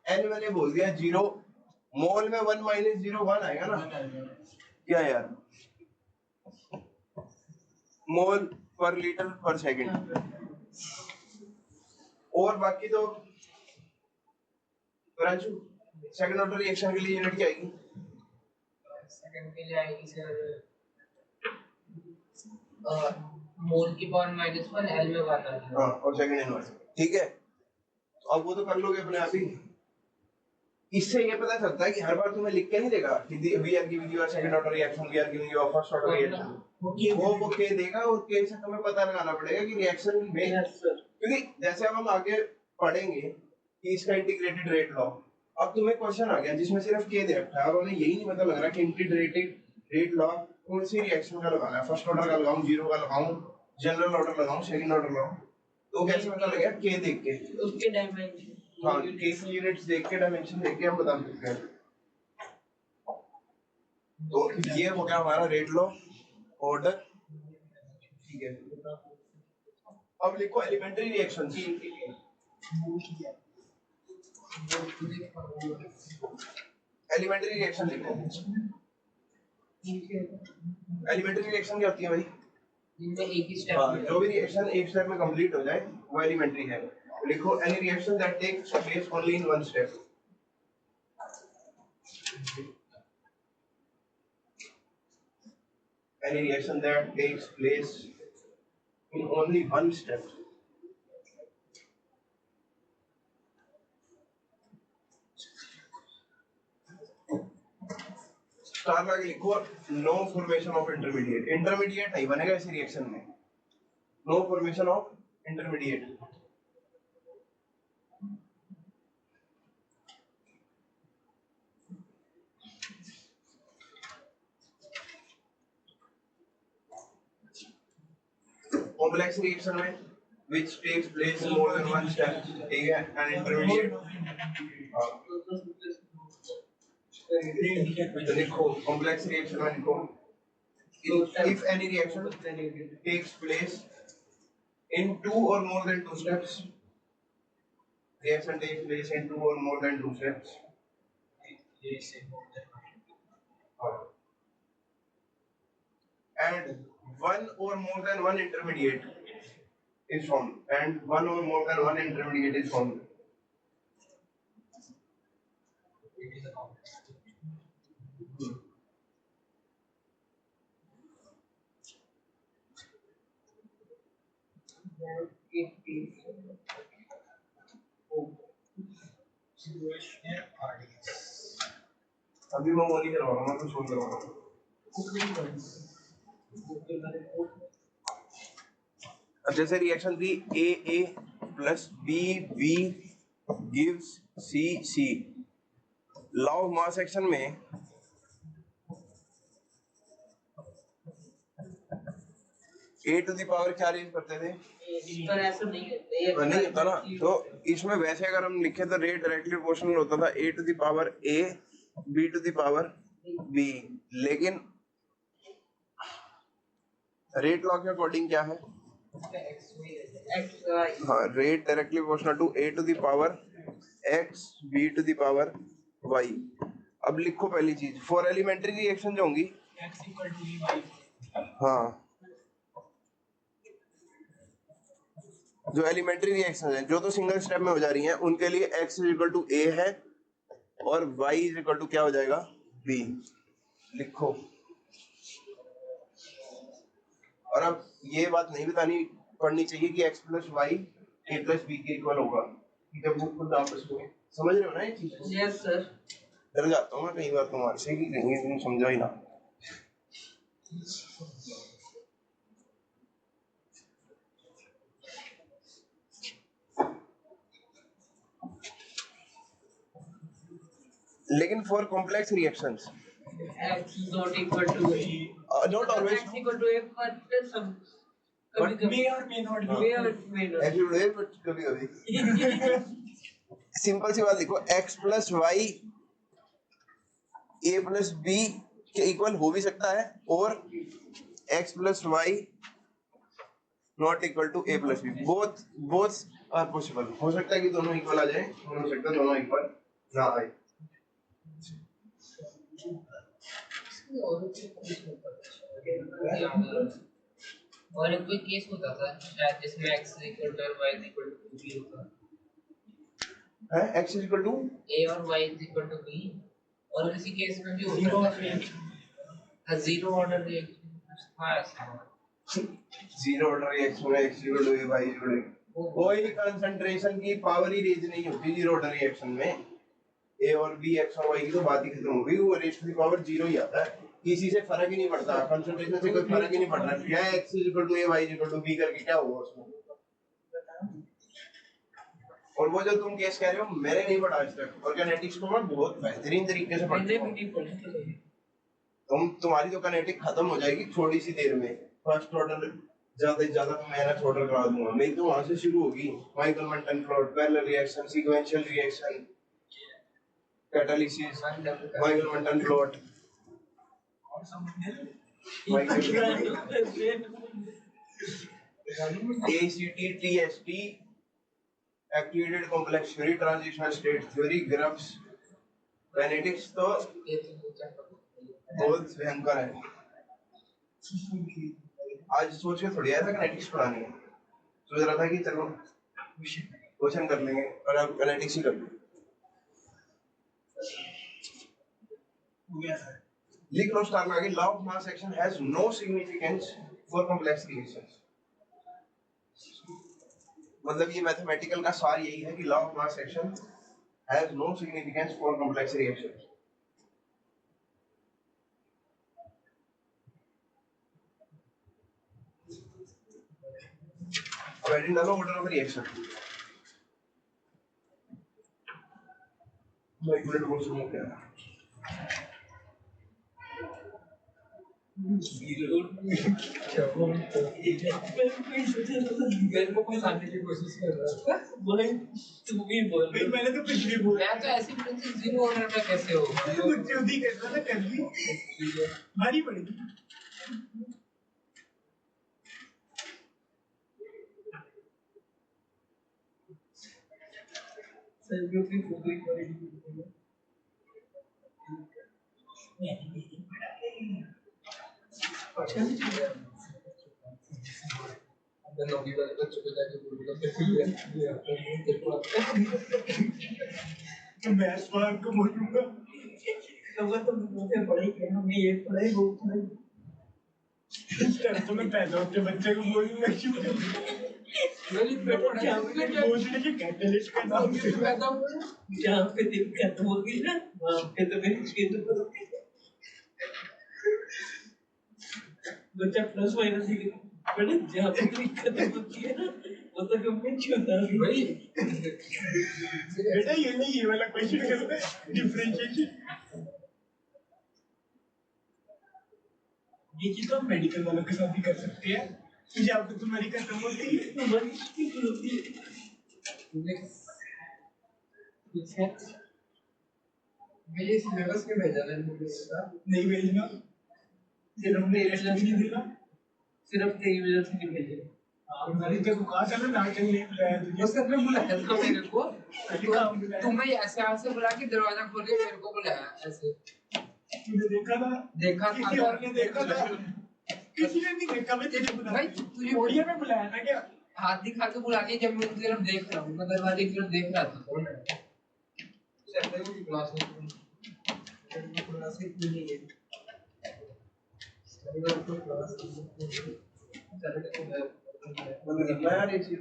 एन मैंने बोल दिया जीरो, मोल में 1 माइनस 0 1 आएगा ना। क्या यार, मोल पर लीटर पर सेकंड। और बाकी तो राजू सेकंड ऑर्डर रिएक्शन के लिए यूनिट क्या आएगी? सेकंड के लिए आएगी सर मोल की पावर -1 एल में बात आती है। हाँ, और सेकंड इनवर्स। ठीक है, तो अब वो तो कर लोगे अपने आप ही। इससे ये पता चलता है कि हर बार तुम्हें लिख के नहीं देगा कि we are giving you a second order reaction, we are giving you a first order reaction. वो के देगा और के से तुम्हें पता लगाना पड़ेगा कि रिएक्शन में, क्योंकि जैसे अब हम आगे पढ़ेंगे कि इसका इंटीग्रेटेड रेट लॉ, अब तुम्हें क्वेश्चन आ गया जिसमें सिर्फ के दे रखा है, अब हमें यही नहीं पता लग रहा कि इंटीग्रेटेड रेट लॉ कौन सी रिएक्शन का लगाना है, फर्स्ट ऑर्डर का लगाऊं, जीरो का लगाऊं, जनरल ऑर्डर लगाऊं, सेकंड ऑर्डर लगाऊं। तो कैसे पता लगेगा? के देख के, उसके डायमेंशन, हाँ के की यूनिट्स देख के, डायमेंशन देख के हम बता सकते हैं। तो ये हो गया हमारा रेट लॉ, ऑर्डर। ठीक है, अब लिखो एलिमेंट्री रिएक्शन। एलिमेंट्री रिएक्शन लिखो। एलिमेंट्री रिएक्शन क्या होती है भाई? जिनमें एक ही स्टेप हाँ, जो भी रिएक्शन एक स्टेप में कंप्लीट हो जाए वो एलिमेंट्री है। लिखो any reaction that takes place only in one step. Any reaction that takes place in only one step. Star लगा के लिखो no formation of intermediate, intermediate नहीं बनेगा इस रिएक्शन में, no formation of intermediate. Complex reaction में which takes place more than one step, ठीक है, an intermediate। तो लिखो कॉम्प्लेक्स रिएक्शन में लिखो if any reaction takes place in two or more than two steps, reaction takes place in two or more than two steps, and one or more than one intermediate is formed, and one or more than one intermediate is formed. अभी मैं वो नहीं करवा रहा हूँ, मैं कुछ और करवा रहा हूँ। अब जैसे रिएक्शन थी A plus B gives C, law of mass action में A टू द पावर क्या यूज करते थे, पर ऐसा नहीं है नहीं होता ना, तो इसमें वैसे अगर हम लिखे तो रेट डायरेक्टली प्रोपोर्शनल होता था A to the power A B to the power B, लेकिन रेट लॉ के अकॉर्डिंग क्या है, हाँ, rate directly proportional to A to the power X B to the power Y। अब लिखो पहली चीज, फॉर एलिमेंट्री रिएक्शन जो होंगी, x equal to e by, हाँ, जो एलिमेंट्री रिएक्शन है जो तो सिंगल स्टेप में हो जा रही हैं, उनके लिए x is equal to a है और y इज इक्वल टू क्या हो जाएगा b। लिखो, और अब ये बात नहीं बतानी पड़नी चाहिए कि x plus y a plus b के इक्वल होगा, जब वो खुद आपस में समझ रहे हो ना ये चीज। Yes sir. डर जाता हूँ मैं कई बार तुम्हारे से कि कहीं तुम समझो ही ना। लेकिन for complex reactions x is not equal to a, not always, x equal to a, but some but may or may not be. may or may not। Actually but कभी कभी सिंपल सी बात लिखो, x plus y a plus b के equal हो भी सकता है, और x plus y not equal to a plus b, both are possible. हो सकता है कि दोनों इक्वल आ जाए, हो सकता है दोनों इक्वल ना आए। और एक कोई केस होता था शायद जिसमें x equal to y equal to b होता है, x is equal to a और y इक्वल टू b, और किसी केस में भी Zero होता of a. था जीरो ऑर्डर रिएक्शन। हाँ ऐसा जीरो ऑर्डर रिएक्शन में x equal to a y equal to, कोई कंसंट्रेशन की पावर ही रेज नहीं होती जीरो ऑर्डर रिएक्शन में। a और b x और y की तो बात ही खत्म हो गई, वो रेज की पावर जीरो ही आता है, किसी से फर्क ही नहीं पड़ता, कंसंट्रेशन से कोई फर्क ही नहीं पड़ रहा, क्या x equal to a y equal to b करके क्या होगा उसमें। और वो जो तुम केस कह रहे हो मैंने नहीं पढ़ा आज तक, और काइनेटिक्स को मैं बहुत बेहतरीन तरीके से पढ़ता मैंने हूं। भी नहीं पढ़ा। तुम्हारी तो काइनेटिक खत्म हो जाएगी थोड़ी सी देर में, फर्स्ट ऑर्डर ज्यादा से ज्यादा मैं ना ऑर्डर करा दूंगा, मेरी तो वहां से शुरू होगी, Michael Menten plot, parallel reaction, sequential reaction, catalysis, Michael Menten plot, और समझने ACT TST, activated complex theory, transitional state theory, graphs. Kinetics तो ये तो क्या बहुत भयंकर है। आज सोच के थोड़ी आया था काइनेटिक्स पढ़ाने, सोच रहा था कि चलो क्वेश्चन कर लेंगे, और अब काइनेटिक्स ही कर लेंगे। हो गया सर। लिख लो स्टार में आगे, law of mass action has no significance for complex reactions. मतलब ये मैथमेटिकल का सार यही है कि law of mass action has no significance for complex reactions. अब हेडिंग डालो ऑर्डर ऑफ रिएक्शन। भाई बुलेट बोल सुनो क्या मेरे को कोई लाने की कोशिश कर रहा है बोले तू भी बोल भाई मैंने तो कुछ नहीं बोला। मैं तो ऐसे ही जीरो ऑर्डर में कैसे हो कुछ जल्दी करना था कर दी भारी पड़ेगी। सर्वियों की फोटो ही पड़ेगी अच्छा अब नौकरी वाले बच्चों को जाके बोलूंगा फिर तेरे को तो मैं स्वार को बोलूंगा तो तो मुझे पढ़ाई किया हमने ये पढ़ाई वो पढ़ाई इस तरह तो मैं पैदा होते बच्चे को बोलूंगा क्यों मेरी बेटा क्या बोझने के कैटलिस्ट का नाम से पैदा हुआ जहाँ पे दिक्कत होगी ना वहाँ पे तो मेरी छेद होगी बच्चा प्लस माइनस ही बड़े जहाँ पे दिक्कत होती है ना वो तो कभी छूता नहीं भाई बेटा ये नहीं ये वाला क्वेश्चन करना है डिफरेंशिएशन। ये चीज तो मेडिकल वालों के साथ भी कर सकते हैं कि जहाँ पे तुम्हारी खत्म होती है तुम्हारी शुरू होती है। मेरे सिलेबस में भेजा है नहीं भेजना सिर्फ हमने टेस्ट भी नहीं देना सिर्फ तेरी वजह से नहीं भेजे तुम्हारी तेरे को कहा था ना नाचन नहीं बुलाया तुझे उस ने बुलाया था मेरे को पहले काम बुलाया तुम्हें ऐसे हाथ से बुला के दरवाजा खोल के मेरे को बुलाया ऐसे तुझे देखा था देखा था किसी और ने देखा था किसी ने नहीं देखा मैं तुझे बुलाया भाई तुझे ओडिया में बुलाया था क्या हाथ दिखा के बुला के जब मैं उनकी तरफ देख रहा हूँ मैं दरवाजे की तरफ देख रहा था कौन है चलते हुए क्लास में क्लास नहीं है मतलब कितना यार ये चीज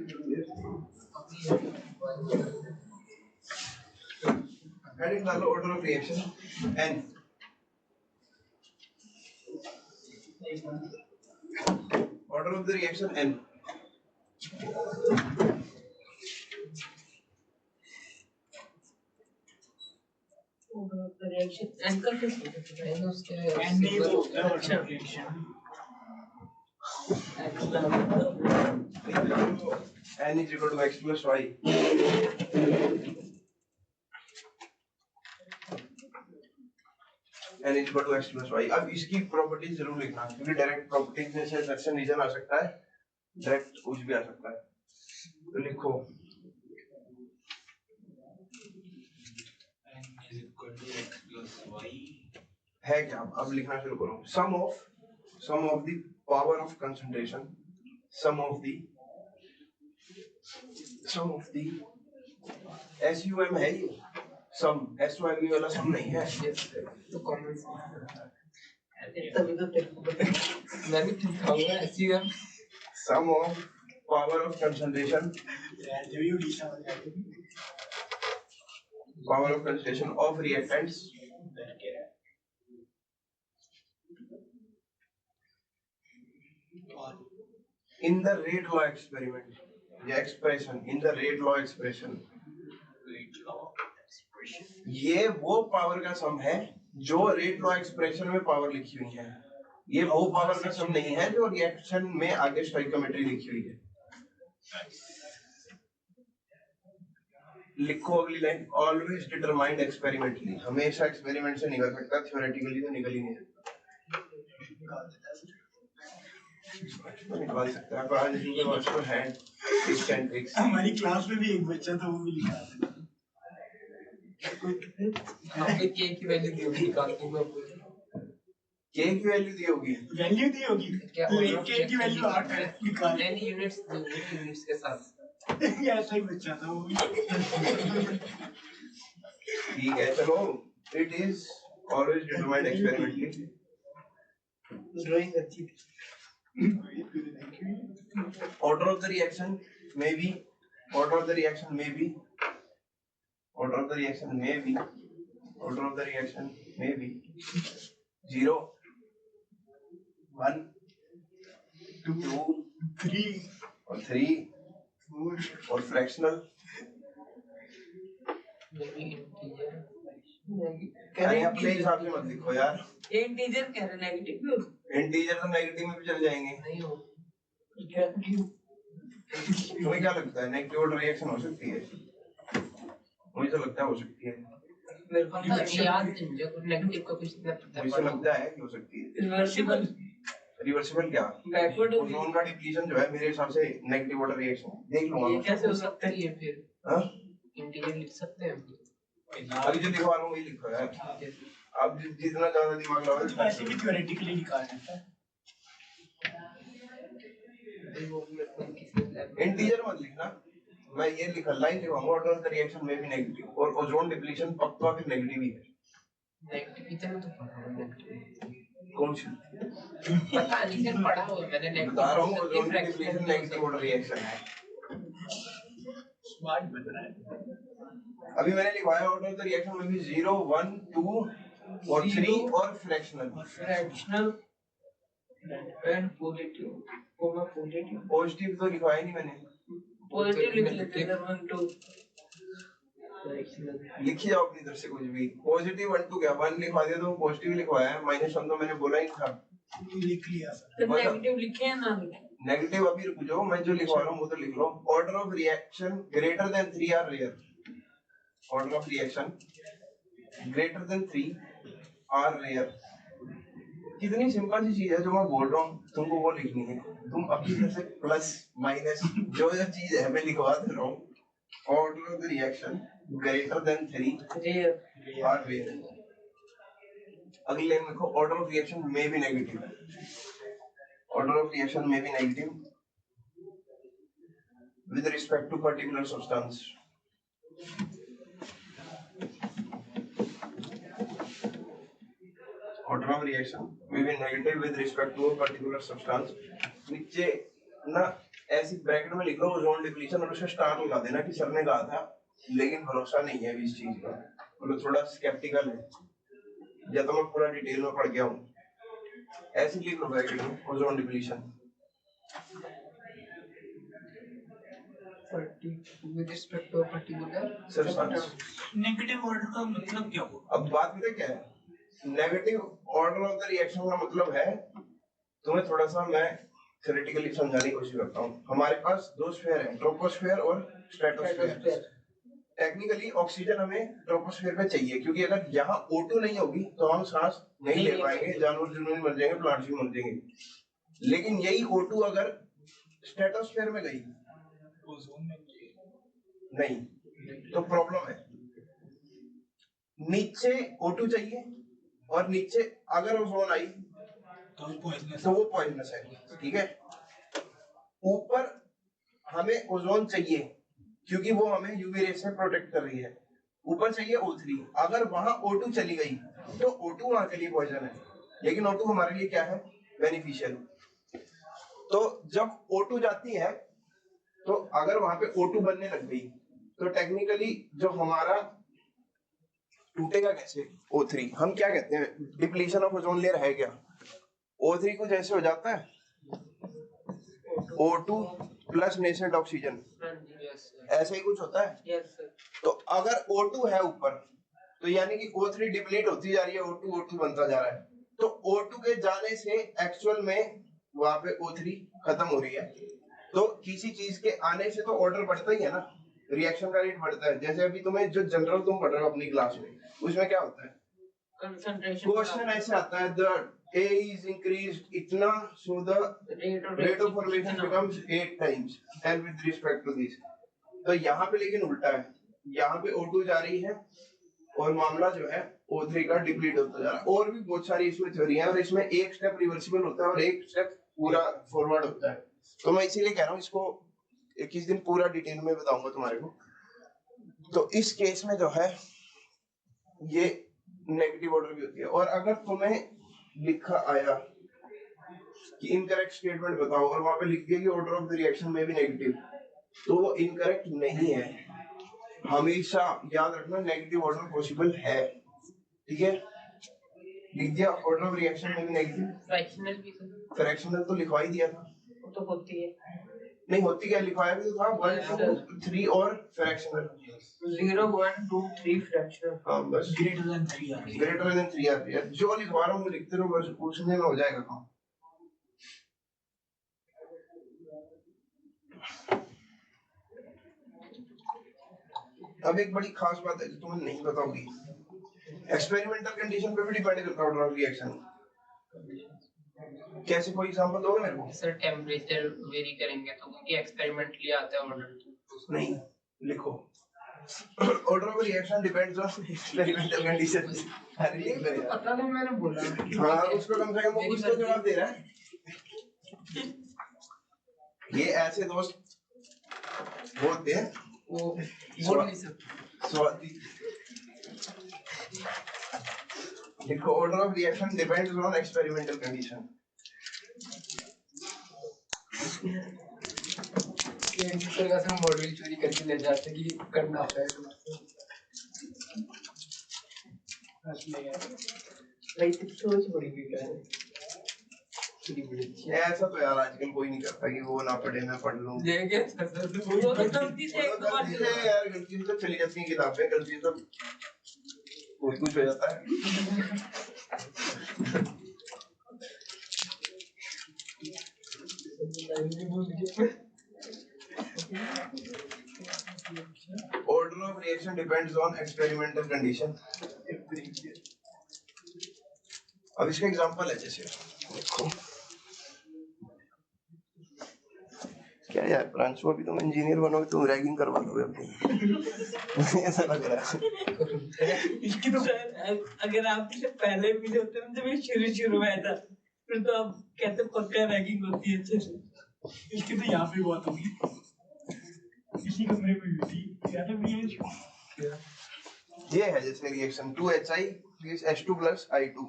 हेडिंग डालो order of reaction n order of the reaction n reaction anchor के मैंने उसके एंड नहीं तो अच्छा reaction n is equal to x plus y n is equal to x plus y। अब इसकी प्रॉपर्टीज जरूर लिखना क्योंकि डायरेक्ट प्रॉपर्टीज में से सेक्शन रीजन आ सकता है डायरेक्ट कुछ भी आ सकता है तो लिखो n is equal to x plus y है क्या अब लिखना शुरू करो sum of the power of concentration sum of the SUM है ये सम SUM वाला सम नहीं है तो कॉमन तभी तो तेरे को पता मैं भी लिखा हुआ है SUM sum of power of concentration जब ये उड़ीसा में जाते power of concentration of reactants in the rate law experiment या expression in the rate law expression ये वो पावर का सम है जो रेट लॉ एक्सप्रेशन में पावर लिखी हुई है ये वो पावर का सम नहीं है जो रिएक्शन में आगे स्टोइकियोमेट्री लिखी हुई है लिखो अगली लाइन ऑलवेज डिटरमाइंड एक्सपेरिमेंटली हमेशा एक्सपेरिमेंट से निकल सकता थ्योरेटिकली तो निकल ही नहीं सकता निकाल सकता है आज जो virtual hand tips and tricks हमारी क्लास में भी एक बच्चा था वो भी लिखा था हमें के की वैल्यू दी होगी निकालते हुए के की वैल्यू दी होगी क्या के की वैल्यू 8 है निकाल n यूनिट्स यूनिट्स के साथ ऐसा ही बच्चा था वो भी ठीक है चलो it is always determined experimentally drawing अच्छी थी order of the reaction may be order of the reaction may be 0 1 2 3 और 3 और फ्रैक्शनल अरे अपने हिसाब से मत लिखो यार। इंटीजर कह रहे नेगेटिव भी हो सकता इंटीजर तो नेगेटिव में भी चल जाएंगे। नहीं हो है क्या क्यों तुम्हें क्या लगता है नेगेटिव ऑर्डर रिएक्शन हो सकती है? मुझे तो लगता है हो सकती है। मेरे को पता नहीं, याद नहीं मुझे कुछ नेगेटिव का कुछ इतना पता मुझे लगता है कि हो सकती है। रिवर्सिबल रिवर्सिबल क्या? बैकवर्ड होगी ओजोन का डिप्लीशन जो है मेरे हिसाब से नेगेटिव ऑर्डर रिएक्शन देख ये लूंगा। कैसे हो हो सकता सकती है फिर हाँ? इंटीजर लिख सकते हैं अभी जो लिखवा रहा हूँ वही लिखो यार। अब जितना ज्यादा दिमाग तो लगाओगे ऐसे भी थ्योरेटिकली निकाल सकता है। इंटीजर मत लिखना। मैं ये लिखा लाइन लिखवाऊंगा ऑर्डर ऑफ द रिएक्शन में भी नेगेटिव और ओजोन डिप्लीशन पक्का फिर नेगेटिव ही है। नेगेटिव इतना तो पढ़ा हुआ नेगेटिव कौन सी? पता नहीं फिर पढ़ा हुआ है मैंने नेगेटिव बता रहा हूँ ozone depletion negative order reaction है। स्मार्ट बन रहा है। अभी मैंने लिखवाया ऑर्डर ऑफ द रिएक्शन में भी 0 1 2 और 3 और fractional. Fractional and positive comma positive positive तो लिखवाया नहीं मैंने। पॉजिटिव लिख लेते हैं 1 2 लिखी जाओ अपनी तरफ से कुछ भी। पॉजिटिव 1 2 क्या 1 लिखवा दिया तो पॉजिटिव लिखवाया है। -1 तो मैंने बोला ही था। लिख लिया तो नेगेटिव लिखे हैं ना लिखे नेगेटिव अभी रुक जाओ, मैं जो लिखवा रहा हूँ वो तो लिख लो। Order of reaction greater than 3 are rare. Order of reaction greater than 3 are rare. कितनी सिंपल सी चीज है जो मैं बोल रहा हूँ, तुमको वो लिखनी है। तुम अपनी तरफ से प्लस माइनस जो जो चीज है मैं लिखवा दे रहा हूँ। Order of the reaction greater than 3 rare are rare. अगली लाइन लिखो ऑर्डर ऑफ रिएक्शन में भी नेगेटिव। ऑर्डर ऑफ रिएक्शन में भी negative with respect to particular substance. Order of reaction may be negative with respect to a particular substance. नीचे ना ऐसी bracket में लिख लो ओजोन डिप्लीशन और उसे स्टार लगा देना कि सर ने कहा था, लेकिन भरोसा नहीं है इस चीज का, मतलब थोड़ा स्केप्टिकल है या तो मैं पूरा डिटेल में पढ़ गया हूँ। ऐसे लिख लो ब्रैकेट में ozone depletion with respect to a particular substance। Negative order का मतलब क्या हुआ? अब बात पता क्या है, negative order of the reaction का मतलब है, तुम्हें थोड़ा सा मैं थ्योरेटिकली समझाने की कोशिश करता हूँ। हमारे पास दो स्फीयर हैं, ट्रोपोस्फीयर और स्ट्रेटोस्फीयर। टेक्निकली ऑक्सीजन हमें ट्रोपोस्फीयर पे चाहिए, क्योंकि अगर यहाँ O2 नहीं होगी तो हम सांस नहीं ले पाएंगे, जानवर जुनून मर जाएंगे, प्लांट्स भी मर जाएंगे। लेकिन यही O2 अगर स्ट्रेटोस्फीयर में गई ओजोन में नहीं तो प्रॉब्लम है। नीचे O2 चाहिए और नीचे अगर ओजोन आई तो वो पॉइजनस है, ठीक है। ऊपर हमें ओजोन चाहिए क्योंकि वो हमें यूवी रे से प्रोटेक्ट कर रही है। ऊपर चाहिए O3, अगर वहां O2 चली गई तो O2 वहां के लिए पॉइजन है, लेकिन O2 हमारे लिए क्या है, बेनिफिशियल। तो जब O2 जाती है तो अगर वहां पे O2 बनने लग गई तो टेक्निकली जो हमारा टूटेगा कैसे O3, हम क्या कहते हैं, डिप्लीशन ऑफ ओजोन लेयर है क्या। O3 को जैसे हो जाता है O2 प्लस नेसेंट ऑक्सीजन, ऐसा ही कुछ होता है। Yes sir. तो अगर O2 है ऊपर तो यानी कि O3 डिप्लीट होती जा रही है, O2 बनता जा रहा है। तो O2 के जाने से एक्चुअल में वहां पे O3 खत्म हो रही है। तो किसी चीज के आने से तो ऑर्डर बढ़ता ही है ना, रिएक्शन का रेट बढ़ता है। जैसे अभी तुम्हें जो जनरल तुम पढ़ रहे हो अपनी क्लास में, उसमें क्या होता है, कंसंट्रेशन क्वेश्चन ऐसे आता है द A is increased इतना, so the rate of formation becomes 8 times and with respect to this। तो यहाँ पे लेकिन उल्टा है, यहाँ पे O2 जा रही है और मामला जो है O3 का डिप्लीट होता जा रहा है। और भी बहुत सारी इसमें थ्योरी है और इसमें एक स्टेप रिवर्सिबल होता है और एक स्टेप पूरा फॉरवर्ड होता है। तो मैं इसीलिए कह रहा हूँ इसको किस दिन पूरा डिटेल में बताऊंगा तुम्हारे को। तो इस केस में जो है ये नेगेटिव ऑर्डर भी होती है। और अगर तुम्हें लिखा आया कि इनकरेक्ट स्टेटमेंट बताओ और वहां पे लिख दिया कि ऑर्डर ऑफ द रिएक्शन में भी नेगेटिव, तो वो इनकरेक्ट नहीं है। हमेशा याद रखना नेगेटिव ऑर्डर पॉसिबल है, ठीक है। लिख दिया ऑर्डर ऑफ रिएक्शन में भी नेगेटिव। फ्रैक्शनल भी फ्रैक्शनल तो लिखवा ही दिया था, वो तो होती है। नहीं होती क्या लिखवाया भी तो था 1 2 3 और फ्रैक्शनल 0 1 2 3 फ्रैक्शनल। हाँ बस ग्रेटर देन 3 आ रही है। ग्रेटर देन 3 आती है, जो लिखवा रहा हूँ वो लिखते रहो, बस पूछने में हो जाएगा काम। अब एक बड़ी खास बात है जो तुम्हें नहीं पता होगी, एक्सपेरिमेंटल कंडीशन पे भी डिपेंड करता है ऑर्डर ऑफ रिएक्शन। कैसे, कोई एग्जांपल दोगे मेरे को? सर टेम्परेचर वेरी करेंगे तो क्योंकि एक्सपेरिमेंटली आता है ऑर्डर। नहीं लिखो, order of reaction depends on experimental condition. अरे लिख दे यार। पता नहीं मैंने बोला। हाँ उसको कम से कम वो कुछ तो जवाब दे रहा है। ये ऐसे दोस्त होते हैं वो बोल नहीं सकते। स्वाति देखो, order of reaction depends on experimental condition. ये दूसरे का सब मॉडल चोरी करके ले जाते कि करना होता है। भाई तो सोच बड़ी बेकार है। ऐसा तो यार आजकल कोई नहीं करता कि वो ना पढ़े मैं पढ़ लूं। देंगे वो तो गलती से एक दो बार गलती से यार, गलती से तो चली जाती है किताबें, गलती से तो बहुत कुछ हो जाता है। Order of reaction depends on experimental condition. अब इसका एग्जांपल है, जैसे देखो क्या यार प्रांशु, अभी तुम इंजीनियर बनोगे तुम रैगिंग करवा दोगे अपनी। ऐसा लग रहा है। इसकी तो सर अगर आप इससे पहले मिले होते ना, जब ये शुरू में आया था, फिर तो आप कहते पक्का रैगिंग होती है अच्छे से। इसकी तो यहाँ पे बहुत होगी, इसी कमरे में हुई थी। याद है मुझे? ये है जैसे reaction 2HI H2 plus I2,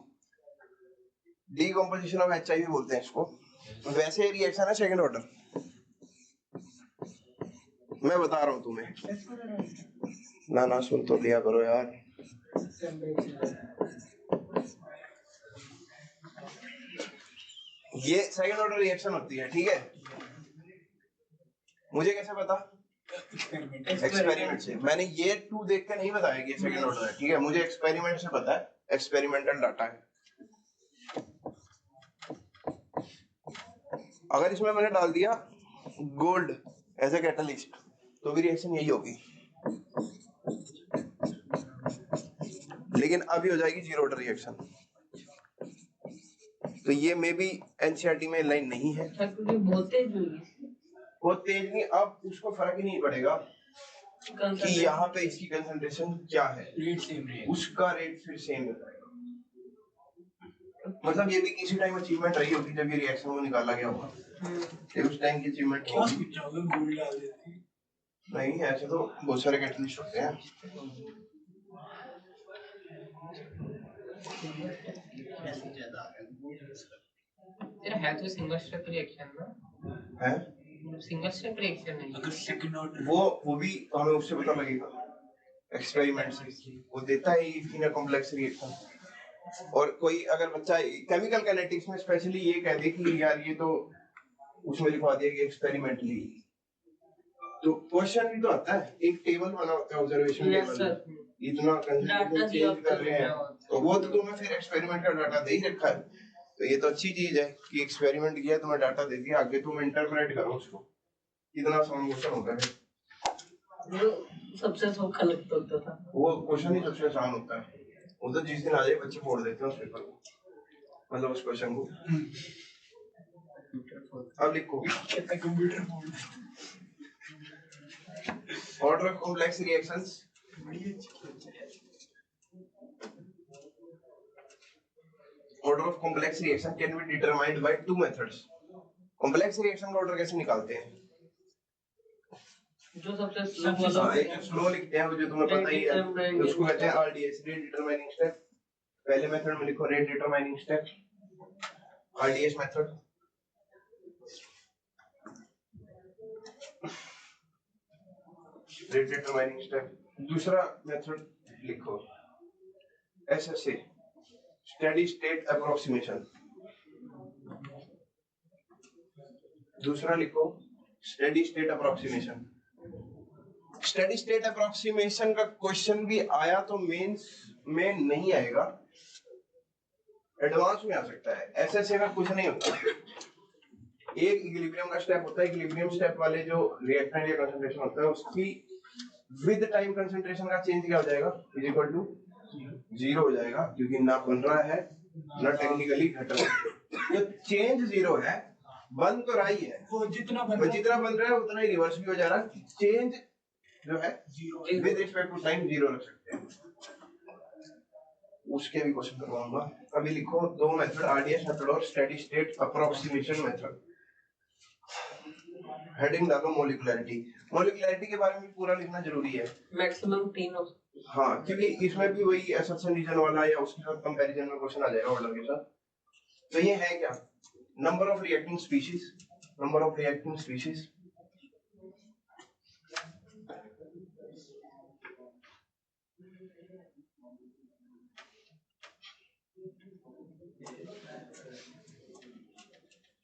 decomposition of HI भी बोलते हैं इसको। वैसे रिएक्शन है सेकंड ऑर्डर, मैं बता रहा हूँ तुम्हें। ना सुन तो लिया करो यार। ये सेकंड ऑर्डर रिएक्शन होती है, ठीक है। मुझे कैसे पता? एक्सपेरिमेंट से। मैंने ये 2 देख के नहीं बताया कि सेकंड ऑर्डर है, ठीक है। मुझे एक्सपेरिमेंट से पता है, एक्सपेरिमेंटल डाटा है। अगर इसमें मैंने डाल दिया गोल्ड एज ए कैटलिस्ट तो भी रिएक्शन यही होगी, लेकिन अभी हो जाएगी जीरो ऑर्डर रिएक्शन। तो ये मे बी एनसीईआरटी में लाइन नहीं है। क्योंकि बहुत तेज होगी, बहुत तेज नहीं, अब उसको फर्क ही नहीं पड़ेगा कि यहाँ पे इसकी कंसंट्रेशन क्या है, रेट सेम रहेगा, उसका रेट फिर सेम रहेगा। मतलब ये भी किसी टाइम अचीवमेंट रही होगी जब ये रिएक्शन को निकाला गया होगा, ये उस टाइम की अचीवमेंट क्या सोच रहा होगा गोल्ड डाल देते हैं? नहीं, ऐसे तो बहुत सारे कैटलिस्ट होते हैं। तेरा है तो सिंगल स्टेप रिएक्शन ना है, सिंगल स्टेप रिएक्शन नहीं। अगर सेकंड ऑर्डर वो भी हमें उससे पता लगेगा एक्सपेरिमेंट से। वो देता है इन अ कॉम्प्लेक्स रिएक्शन। और कोई अगर बच्चा केमिकल काइनेटिक्स में स्पेशली ये कह दे कि यार ये तो उसमें लिखवा दिया कि एक्सपेरिमेंटली, तो क्वेश्चन भी तो आता है, एक टेबल बना होता है ऑब्जर्वेशन टेबल, इतना कंसेंट्रेशन चेंज कर रहे हैं, तो वो तो तुम्हें फिर एक्सपेरिमेंट का डाटा दे ही रखा है। तो ये तो अच्छी चीज है कि एक्सपेरिमेंट किया, तुम्हें डाटा दे दिया, आगे तुम इंटरप्रेट करो उसको। कितना आसान क्वेश्चन होता है, जो सबसे सौखा लगता होता था वो क्वेश्चन ही सबसे आसान होता है। वो तो जिस दिन आ जाए बच्चे फोड़ देते हैं उस पेपर को, मतलब उस क्वेश्चन को। अब लिखो computer board order of complex reactions. बड़ी अच्छी है। Order of complex reaction can be determined by 2 methods. Complex reaction का ऑर्डर कैसे निकालते हैं? जो सबसे स्लो वाला एक स्लो लिखते हैं, जो तुम्हें पता ही है, उसको कहते हैं RDS, रेट डिटरमाइनिंग स्टेप। पहले मेथड में लिखो rate determining step, RDS method. Rate determining step. दूसरा मेथड लिखो SSA, स्टेडी स्टेट अप्रोक्सीमेशन। दूसरा लिखो steady state approximation. Steady state approximation का क्वेश्चन भी आया तो मेंस में नहीं आएगा, एडवांस में आ सकता है, एसएसए में कुछ नहीं होता। एक इक्विलिब्रियम का स्टेप होता है, इक्विलिब्रियम स्टेप वाले जो रिएक्टेंट या कंसंट्रेशन होता है उसकी विद टाइम कंसंट्रेशन का चेंज क्या हो जाएगा, इज इक्वल टू 0 हो जाएगा, क्योंकि ना बन रहा है ना टेक्निकली घट रहा है। जो चेंज 0 है, बन तो रहा ही है, वो जितना बन रहा है उतना ही रिवर्स भी हो जा रहा है। चेंज जो है विद रिस्पेक्ट टू टाइम 0 रख सकते हैं। उसके भी क्वेश्चन करवाऊंगा। अभी लिखो दो मेथड, आरडीएस मेथड और steady state approximation method. Heading डालो मॉलिक्यूलरिटी। मॉलिक्यूलरिटी के बारे में पूरा लिखना जरूरी है। मैक्सिमम 3 हो। हाँ, क्योंकि इसमें भी वही असर्शन रीजन वाला या उसके साथ कंपैरिजन में क्वेश्चन आ जाएगा ऑर्डर के साथ। तो ये है क्या, number of reacting species, number of reacting species,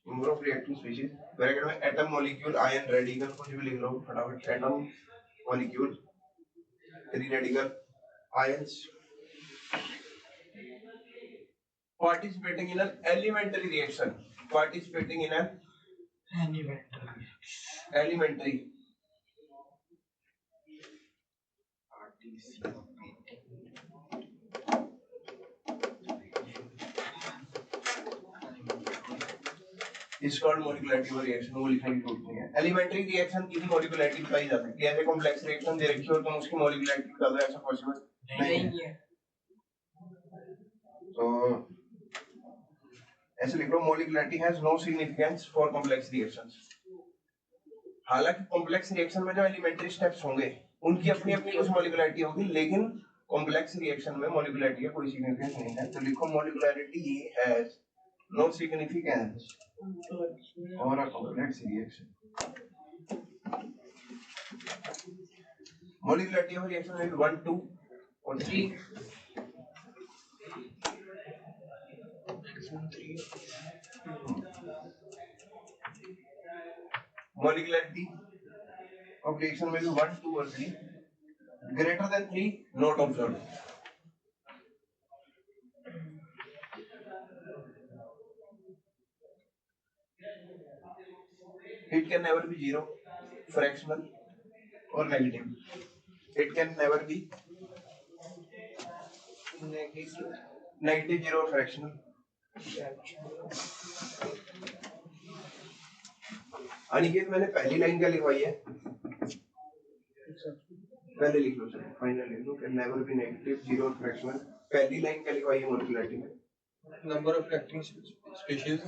number of reacting species, bracket में एटम, मॉलिक्यूल, आयन, रेडिकल, कुछ भी लिख लो फटाफट। Atom, molecule, free radical, ions participating in an elementary reaction, participating in an elementary is called molecularity of reaction। वो लिखने की जरूरत नहीं है। एलिमेंट्री रिएक्शन की भी मॉलिक्यूलरिटी बताई जा सकती है। ऐसे कॉम्प्लेक्स रिएक्शन दे रखी हो तुम उसकी मॉलिक्यूलरिटी बता दो, ऐसा पॉसिबल नहीं है। तो ऐसे लिख लो, molecularity has no significance for complex reactions. हालांकि कॉम्प्लेक्स रिएक्शन में जो एलिमेंट्री स्टेप्स होंगे उनकी अपनी अपनी कुछ मॉलिक्यूलरिटी होगी, लेकिन कॉम्प्लेक्स रिएक्शन में मॉलिक्यूलरिटी का कोई सिग्निफिकेंस नहीं है। तो लिखो मॉलिक्यूलरिटी हैज नो सिग्निफिकेंस और a complex reaction। Molecularity of reaction will be 1, 2 or 3। Maximum 3। Molecularity of reaction will be 1, 2 or 3। Greater than 3, not observed। It can never be 0, fractional or negative। It can never be negative, 0 or fractional। Aniket, मैंने पहली line क्या लिखवाई है? पहले लिख लो, चलो final लिख लो। Can never be negative, 0 और फ्रैक्शनल। पहली लाइन क्या लिखवाई है मॉलिक्यूलरिटी में? Number of reacting species,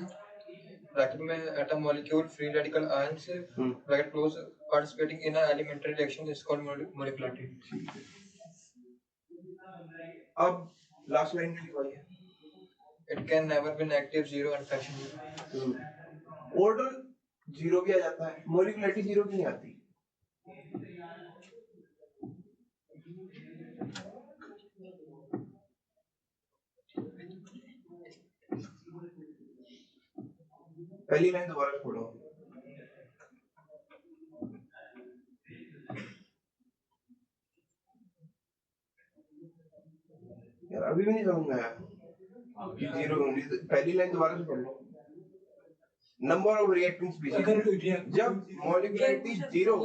bracket में atom, molecule, free radical, ions, bracket close, participating in an elementary reaction is called molecularity. अब लास्ट लाइन में लिखवाई है, it can never be negative, 0 and fractional. Order 0 भी आ जाता है, molecularity 0 भी नहीं आती। पहली लाइन दोबारा छोड़ो। यार अभी भी नहीं समझ में आया। 0 पहली लाइन दोबारा से पढ़ लो। नंबर ऑफ रिएक्टिंग स्पीशीज, जब मॉलिक्यूलरिटी 0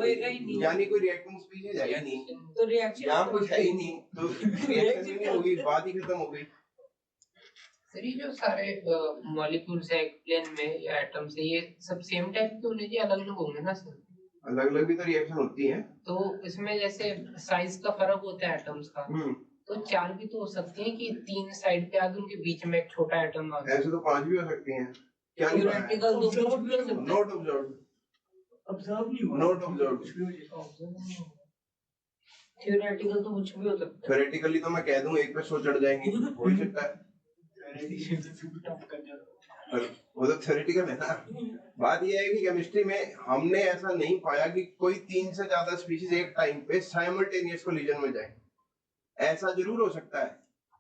यानी कोई रिएक्टिंग स्पीशीज है या नहीं, तो रिएक्शन यहाँ कुछ है ही नहीं, तो रिएक्शन भी नहीं होगी, बात ही खत्म हो गई। सर ये जो सारे मॉलिक्यूल्स है प्लेन में या एटम्स है, ये सब सेम टाइप के होने चाहिए, अलग अलग होंगे ना सर? अलग अलग भी तो रिएक्शन होती है। तो इसमें जैसे साइज का फर्क होता है एटम्स का, तो 4 भी तो हो सकती हैं कि 3 साइड पे आगे उनके बीच में एक छोटा एटम आ गया। ऐसे तो 5 भी हो सकती हैं। क्या थ्योरेटिकल तो कुछ भी हो सकता है। नॉट ऑब्जर्व्ड, ऑब्जर्व नहीं हुआ, नॉट ऑब्जर्व्ड। थ्योरेटिकल तो कुछ भी हो सकता है। थ्योरेटिकली तो मैं कह दूं एक पे 100 चढ़ जाएंगे, हो ही सकता है। वो तो थ्योरेटिकल है ना। बात ये है कि केमिस्ट्री में हमने ऐसा नहीं पाया कि कोई 3 से ज्यादा स्पीशीज एक टाइम पे साइमल्टेनियस कोलिजन में जाए। ऐसा जरूर हो सकता है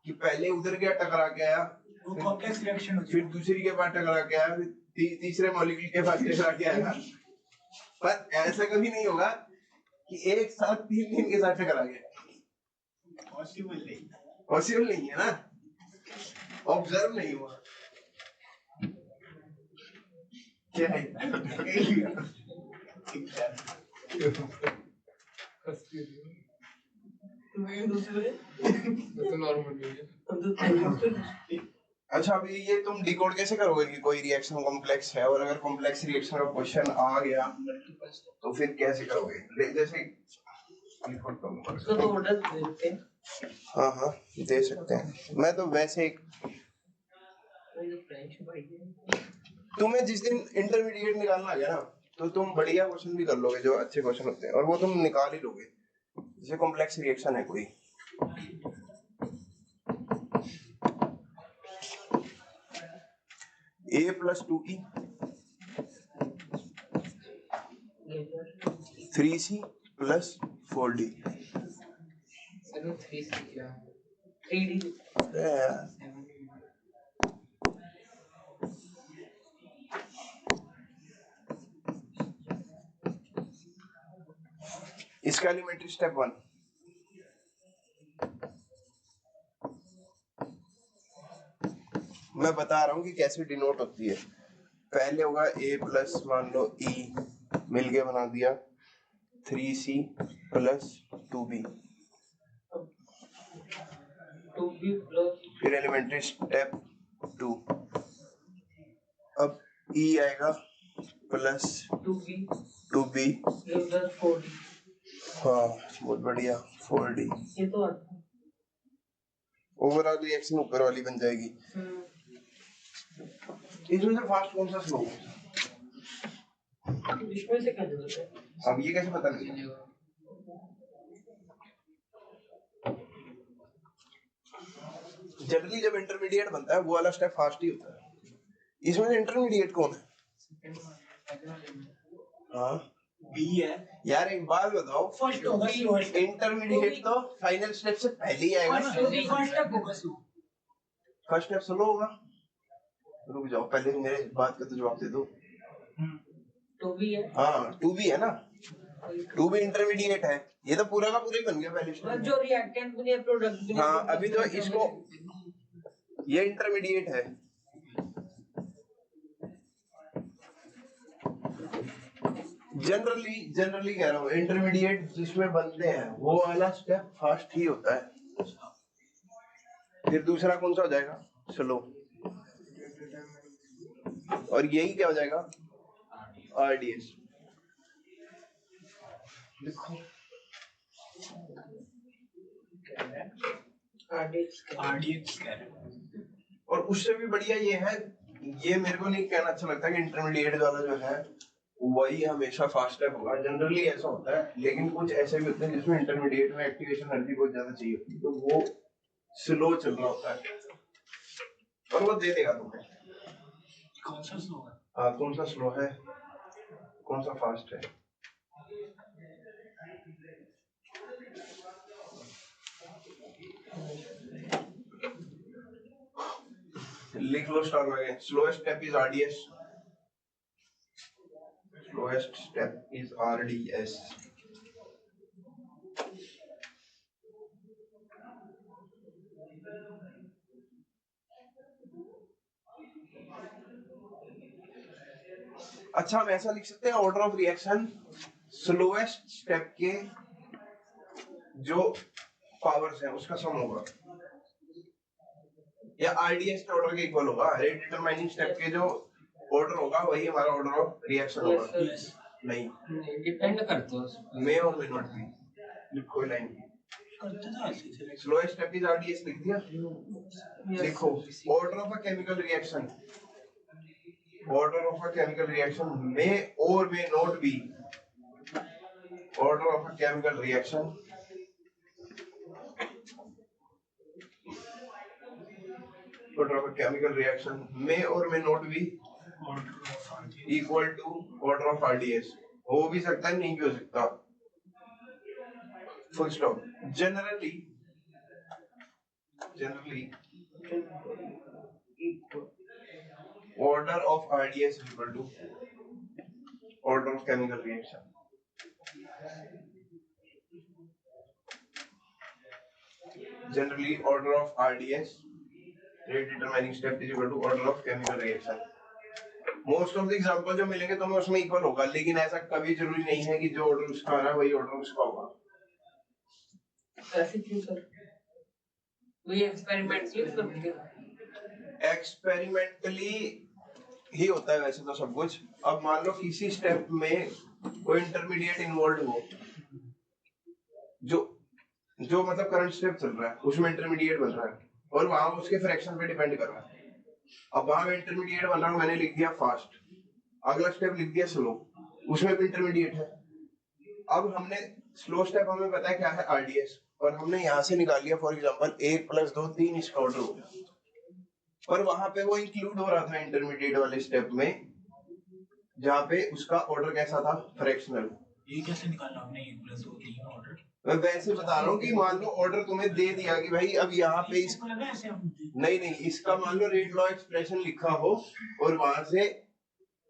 कि पहले उधर गया टकरा के आया, वो कॉम्प्लेक्स रिएक्शन हो फिर दूसरी के पास टकरा के आया, फिर तीसरे मॉलिक्यूल के पास टकरा के आया, पर ऐसा कभी नहीं होगा कि एक साथ 3 दिन के साथ टकरा गया। पॉसिबल नहीं है ना, ऑब्जर्व नहीं हुआ। क्या है तो नॉर्मल है। अच्छा, अभी ये तुम डिकोड कैसे करोगे कि कोई रिएक्शन कॉम्प्लेक्स है, और अगर कॉम्प्लेक्स रिएक्शन का क्वेश्चन आ गया तो फिर कैसे करोगे? जैसे उसका तो ऑर्डर देते हैं। हाँ हाँ दे सकते हैं। मैं तो वैसे तुम्हें जिस दिन इंटरमीडिएट निकालना आ गया ना, तो तुम बढ़िया क्वेश्चन भी कर लोगे जो अच्छे क्वेश्चन होते हैं, और वो तुम निकाल ही लोगे। जैसे कॉम्प्लेक्स रिएक्शन है कोई, A+2E 3C + 4D। 3D इसका एलिमेंट्री स्टेप 1। मैं बता रहा हूँ कि कैसे डिनोट होती है। पहले होगा A+ मान लो E मिलके बना दिया 3C + 2B, 2B प्लस फिर एलिमेंट्री स्टेप 2। अब E आएगा plus 2B 2B, plus 4D। हाँ बहुत बढ़िया 4D। ये तो आता है। ओवरऑल रिएक्शन ऊपर वाली बन जाएगी। इसमें से फास्ट कौन सा स्लो? इसमें से क्या जरूरत है? अब ये कैसे पता लगेगा? जनरली जब इंटरमीडिएट बनता है वो वाला स्टेप फास्ट ही होता है। इसमें से इंटरमीडिएट कौन है? हाँ बी है यार, एक बात बताओ, फर्स्ट होगा स्लोएस्ट। इंटरमीडिएट तो फाइनल स्टेप से पहले ही आएगा ना। फर्स्ट स्टेप होगा स्लो। फर्स्ट स्टेप स्लो होगा। रुक जाओ, पहले मेरे बात का तो जवाब दे दो। 2B है। हाँ 2B है ना, 2B इंटरमीडिएट है। ये तो पूरा का पूरा ही बन गया पहले स्टेप में। जो रिएक्टेंट भी है प्रोडक्ट भी है। हाँ अभी तो इसको, ये इंटरमीडिएट है। जनरली कह रहा हूँ, इंटरमीडिएट जिसमें बनते हैं वो वाला स्टेप फास्ट ही होता है। फिर दूसरा कौन सा हो जाएगा? स्लो। और यही क्या हो जाएगा? RDS। लिखो RDX कह रहे हैं। और उससे भी बढ़िया ये है, ये मेरे को नहीं कहना अच्छा लगता कि इंटरमीडिएट वाला जो है वही हमेशा फास्ट स्टेप होगा। जनरली ऐसा होता है, लेकिन कुछ ऐसे भी होते हैं जिसमें इंटरमीडिएट में एक्टिवेशन एनर्जी बहुत ज्यादा चाहिए होती है, तो वो स्लो चल रहा होता है और वो दे देगा तुम्हें। कौन सा स्लो है? हाँ कौन सा स्लो है, कौन सा फास्ट है। लिख लो स्टार में, slowest step is RDS। Slowest step is RDS। अच्छा, हम ऐसा लिख सकते हैं order of reaction slowest step के जो पावर्स हैं उसका सम होगा, या RDS के ऑर्डर के इक्वल होगा। रेट डिटरमाइनिंग स्टेप के जो ऑर्डर होगा वही हमारा ऑर्डर ऑफ रिएक्शन होगा। यस नहीं, डिपेंड करता है उस पर। मे और मे नॉट बी। लिखो लाइन, करते तो ऐसे थे। स्लोएस्ट स्टेप इज RDS लिख दिया। लिखो order of a chemical reaction, order of a chemical reaction may और may not be, order of a chemical reaction order of a chemical reaction may or may not be equal to order of RDS। हो भी सकता है, नहीं भी हो सकता। Full stop. Generally order of RDS is equal to order of chemical reaction. Generally, order of RDS, rate determining step, is equal to order of chemical reaction. Most of the example जो मिलेंगे तुम्हें उसमें equal होगा, लेकिन ऐसा कभी जरूरी नहीं है कि जो ऑर्डर उसका आ रहा है वही ऑर्डर उसका होगा। ऐसे क्यों सर? वही एक्सपेरिमेंटली करते हैं। एक्सपेरिमेंटली ही होता है वैसे तो सब कुछ। अब मान लो किसी स्टेप में कोई इंटरमीडिएट इन्वॉल्व हो, जो मतलब करंट स्टेप चल रहा है उसमें इंटरमीडिएट बन रहा है और वहां उसके फ्रैक्शन पे डिपेंड कर रहा है। अब वहां इंटरमीडिएट बन रहा है, मैंने लिख दिया फास्ट, अगला स्टेप लिख दिया स्लो, उसमें भी इंटरमीडिएट है। अब हमने स्लो स्टेप हमें पता है क्या है आरडीएस, और हमने यहाँ से निकाल लिया फॉर एग्जांपल 1 + 2 3 इसका ऑर्डर हो गया, पर वहां पे वो इंक्लूड हो रहा था इंटरमीडिएट वाले स्टेप में जहाँ पे उसका ऑर्डर कैसा था, फ्रैक्शनल। ये कैसे निकालना आपने 1 + 2 3 ऑर्डर? मैं वैसे बता रहा हूँ कि मान लो ऑर्डर तुम्हें दे दिया कि भाई अब यहाँ पे इसको लगा ऐसे हम नहीं इसका मान लो रेट लॉ एक्सप्रेशन लिखा हो और वहां से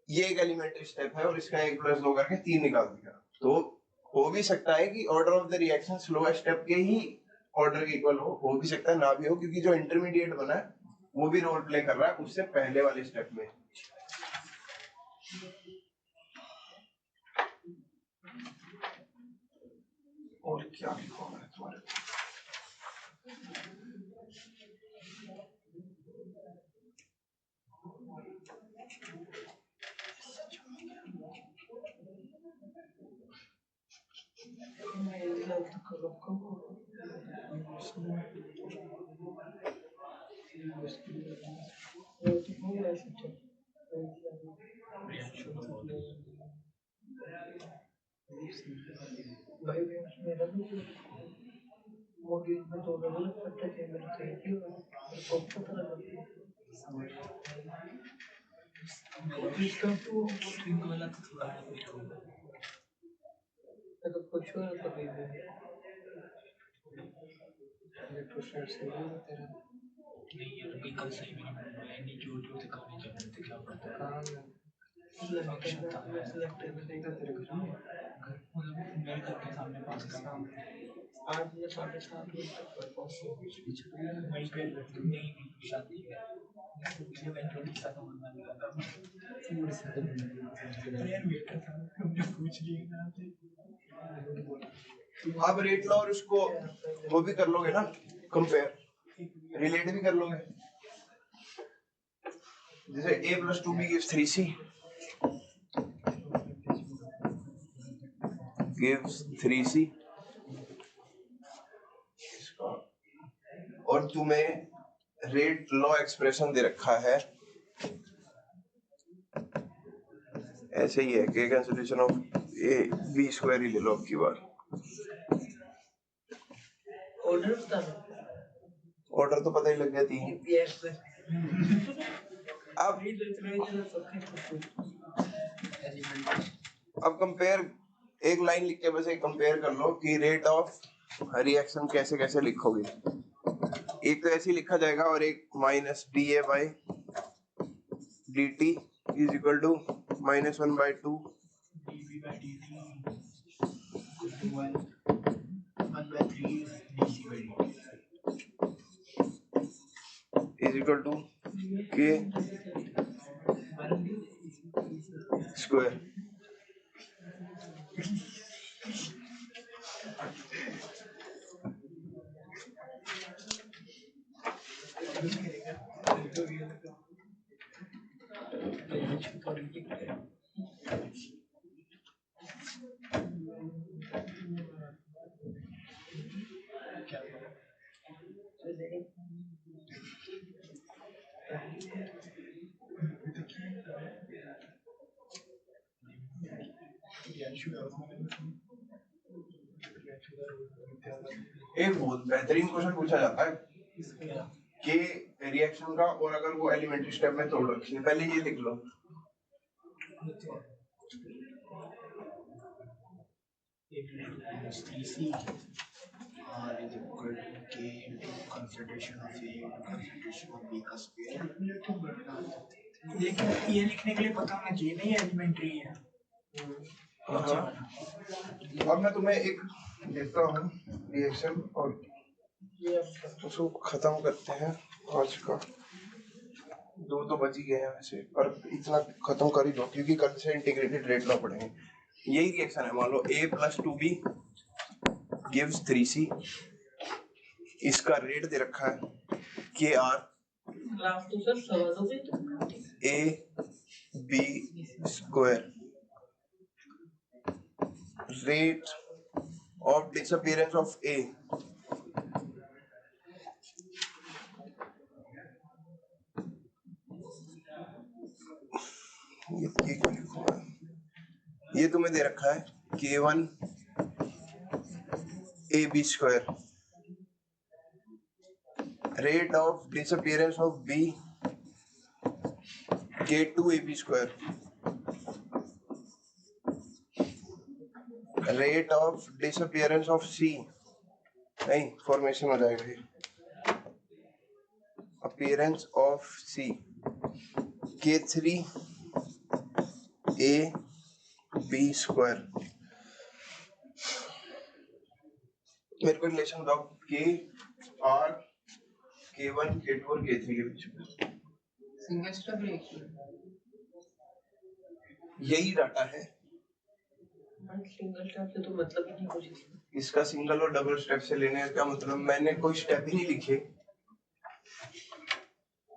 ये एक एलिमेंट्री स्टेप है और इसका 1 + 2 करके 3 निकाल दिया, तो हो भी सकता है कि order of the reaction slow step के ही ऑर्डर के इक्वल हो भी सकता है ना भी हो, क्योंकि जो इंटरमीडिएट बना है वो भी रोल प्ले कर रहा है उससे पहले वाले स्टेप में। और क्या लिखा है तुम्हारे इसका तो स्ट्रिंग वाला तो थोड़ा कुछ होगा। तो कुछ और कभी भी इलेक्ट्रोस्टैट से भी होता है। नहीं ये तो बिल्कुल सही भी नहीं बोल रहा है, नहीं जो जो दिखाने के लिए दिखा पड़ता है। कहाँ फंक्शन था मैं सिलेक्ट कर देगा तेरे घर में, मतलब मेरे घर के सामने पास का आज ये 7:30 बजे तक पहुंचे वहीं पे नहीं शादी है मुझे इवेंचुअली साथ होना मिला था। यार वेटर था हमने पूछ लिया ना आपसे। अब रेट लो और उसको वो भी कर लोगे ना, कंपेयर रिलेट भी कर लोगे। जैसे a + 2b gives 3c gives 3c, और तुम्हें रेट लॉ एक्सप्रेशन दे रखा है ऐसे ही है कि कैंसिलेशन ऑफ a b² ही ले लो अब की बार। ऑर्डर बताना, ऑर्डर तो पता ही लग गया 3। अब कंपेयर, एक लाइन लिख के बस एक कंपेयर कर लो कि रेट ऑफ रिएक्शन कैसे कैसे लिखोगे। एक तो ऐसे ही लिखा जाएगा और एक -dA/dt is equal to -1/2 is equal to k square। एक बहुत बेहतरीन क्वेश्चन पूछा जाता है कि रिएक्शन का, और अगर वो एलिमेंट्री स्टेप में तोड़ रखी है, पहले ये लिख लो लेकिन ये लिखने के लिए पता होना चाहिए नहीं एलिमेंट्री है। हाँ। अब मैं तुम्हें एक देता हूँ रिएक्शन और उसको खत्म करते हैं आज का। 2 तो बच ही गए हैं वैसे, पर इतना खत्म कर ही दो क्योंकि कल से इंटीग्रेटेड रेट ला पड़ेंगे। यही रिएक्शन है, मान लो a + 2b gives 3c। इसका रेट दे रखा है kr ग्राफ तो सर सवालों पे तो ab²। Rate of disappearance of a ये क्यों लिखूंगा, ये तुम्हें दे रखा है k1 ab²। Rate of disappearance of b k2 ab²। Rate of disappearance of c, नहीं फॉर्मेशन हो जाएगा ये, appearance of c k3 ab²। मेरे को रिलेशन बताओ k r k1 k2 और k3 के बीच में। सिंगल स्टेप रिएक्शन यही डाटा है, सिंगल टैप से तो मतलब ही नहीं कुछ इसमें। इसका सिंगल और डबल स्टेप से लेने का क्या मतलब, मैंने कोई स्टेप ही नहीं लिखे,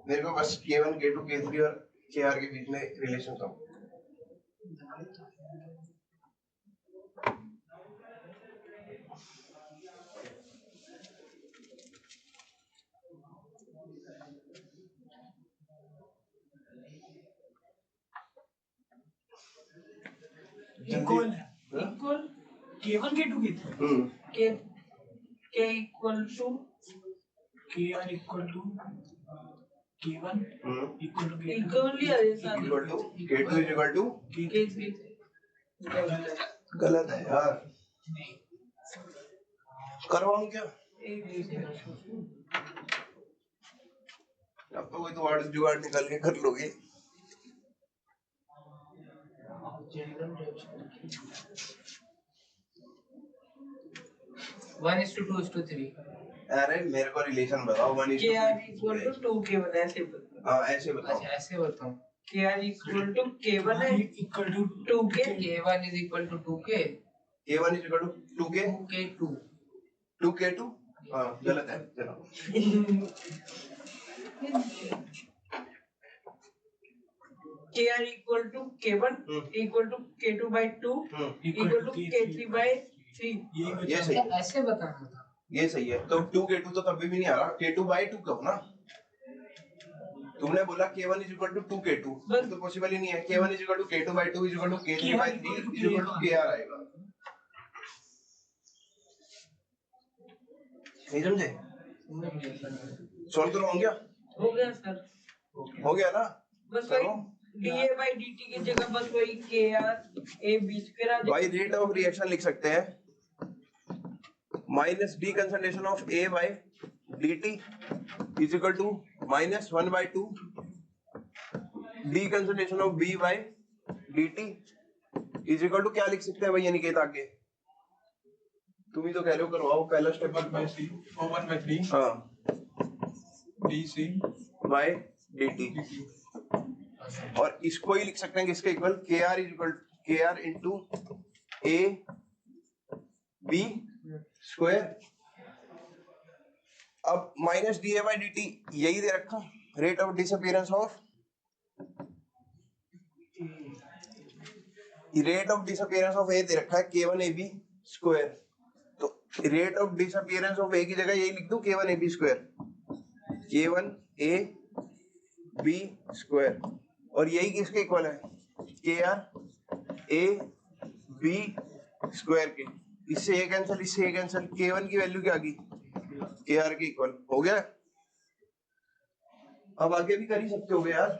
मेरे को बस k1 k2 k3 और kr के बीच में रिलेशन था। Equal k1 k2 k3 k k equal to kr equal to k1 equal to equally आ जाता है equal to k2 equal to k3 गलत है यार, करवाऊं क्या? अब तो कोई तो वर्ड जुगाड़ निकाल के कर लोगे। One is to two is to three. अरे मेरे को रिलेशन बताओ, 1 के आर इक्वल टू 2 के1 ऐसे बताओ। हाँ ऐसे बताओ। अच्छा ऐसे बताऊं, k r equal to k one है equal to 2 k k1 is equal to 2k k1 equal to 2k 2k2 2k2। हाँ गलत है, चलो k r equal to k one equal to k two by 2 equal to के3 by 3। ये सही है, ऐसे बताना था। ये सही है। तो 2k2 तो कभी भी नहीं आ रहा, k2 by 2 कहो ना। तुमने बोला k1 is equal to 2k2, तो पॉसिबल ही नहीं है। k1 is equal to k2 by 2 is equal to k3 by 3 is equal to kr आएगा। नहीं समझे? सॉल्व करो, हो गया? हो गया सर, हो गया ना? बस वही dA by dt की जगह बस वही kr a बीच के आ भाई रेट ऑफ रिएक्शन लिख सकते हैं minus d concentration of a by dt is equal to -1/2 d concentration of b by dt is equal to क्या लिख सकते हैं भाई अनिकेत आगे? तुम ही तो कह रहे हो, करवाओ पहला स्टेप। 1/3 or 1/3 हाँ dc by dt, और इसको ही लिख सकते हैं किसके equal, kr is equal kr into a b square. अब minus d A by d T यही दे रखा, rate of disappearance of, rate of disappearance of A दे रखा है k1 ab स्क्वायर। तो rate of disappearance of A की जगह यही लिख दूं k1 ab square, k1 a b square, और यही किसके इक्वल है, kr a b स्क्वायर के। इससे ये कैंसिल, इससे ये कैंसिल, k1 की वैल्यू क्या आ गई, kr के इक्वल हो गया। अब आगे भी कर ही सकते हो यार।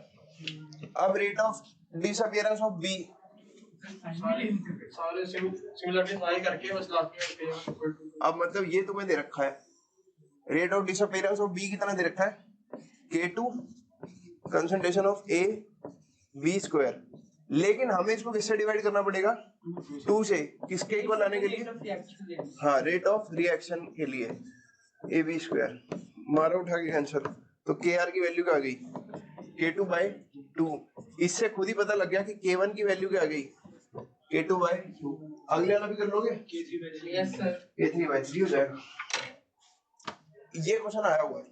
अब rate of disappearance of b, सारे सिमिलरिटी ट्राई करके बस लास्ट में इक्वल टू। अब मतलब ये तुम्हें दे रखा है, rate of disappearance of b कितना दे रखा है, k2 concentration of a b square लेकिन हमें इसको किससे डिवाइड करना पड़ेगा? 2 से। किसके इक्वल आने के लिए? हाँ, रेट ऑफ रिएक्शन के लिए। ए बी स्क्वायर मारा उठा के आंसर। तो के आर की वैल्यू क्या आ गई? K2/2। इससे खुद ही पता लग गया कि K1 की वैल्यू क्या आ गई? K2/2। अगले वाला भी कर लोगे? Yes sir. K3/3 हो जाएगा। ये क्वेश्चन आया हुआ है,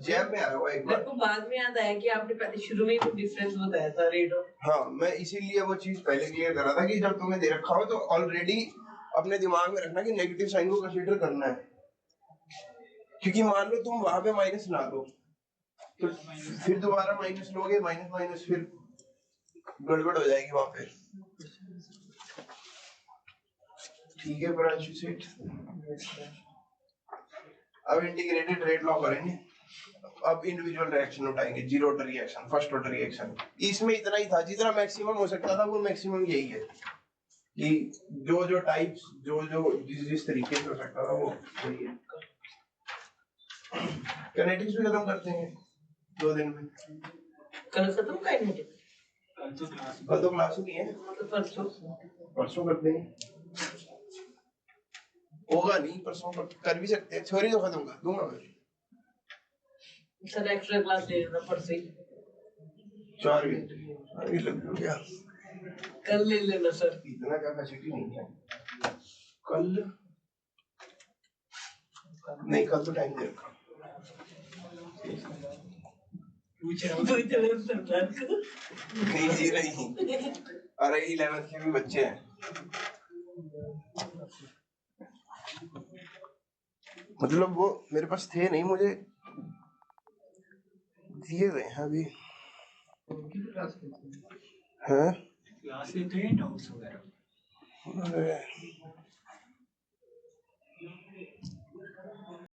जैब में आया हुआ है एक मेरे बार। को बाद में याद आया कि आपने पहले शुरू में ही वो डिफरेंस बताया था रेट ऑफ। हाँ, मैं इसीलिए वो चीज पहले क्लियर करा था कि जब तुम्हें दे रखा हो तो ऑलरेडी अपने दिमाग में रखना कि नेगेटिव साइन को कंसीडर करना है, क्योंकि मान लो तुम वहां पे माइनस ना दो तो फिर दोबारा माइनस लोगे, माइनस माइनस फिर गड़बड़ हो जाएगी वहां पे। ठीक है प्रांशु सेठ, अब इंटीग्रेटेड रेट लॉ करेंगे। अब इंडिविजुअल रिएक्शन उठाएंगे, zero order reaction, first order reaction. इसमें इतना ही था, जितना मैक्सिमम हो सकता था वो मैक्सिमम यही है कि जो जो टाइप्स, जो जो जिस तरीके से हो सकता था वो वही है। काइनेटिक्स भी खत्म करते हैं 2 दिन में। कल खत्म काइनेटिक्स? कल तो क्लास ही नहीं है, मतलब परसों। परसों करते हैं। होगा नहीं, परसों कर भी सकते हैं। थ्योरी तो खत्म कर दूंगा मैं। सर एक्स्ट्रा क्लास ले लेना परसों ही। 4 घंटे अभी लग लो क्या? कल ले लेना सर। इतना कैपेसिटी नहीं है कल। नहीं, कल तो टाइम दे रखा। नहीं जी नहीं, अरे 11th के भी बच्चे हैं, मतलब वो मेरे पास थे नहीं, मुझे दिए गए हैं अभी। हैं क्लास लेते हैं, डाउट्स वगैरह। अरे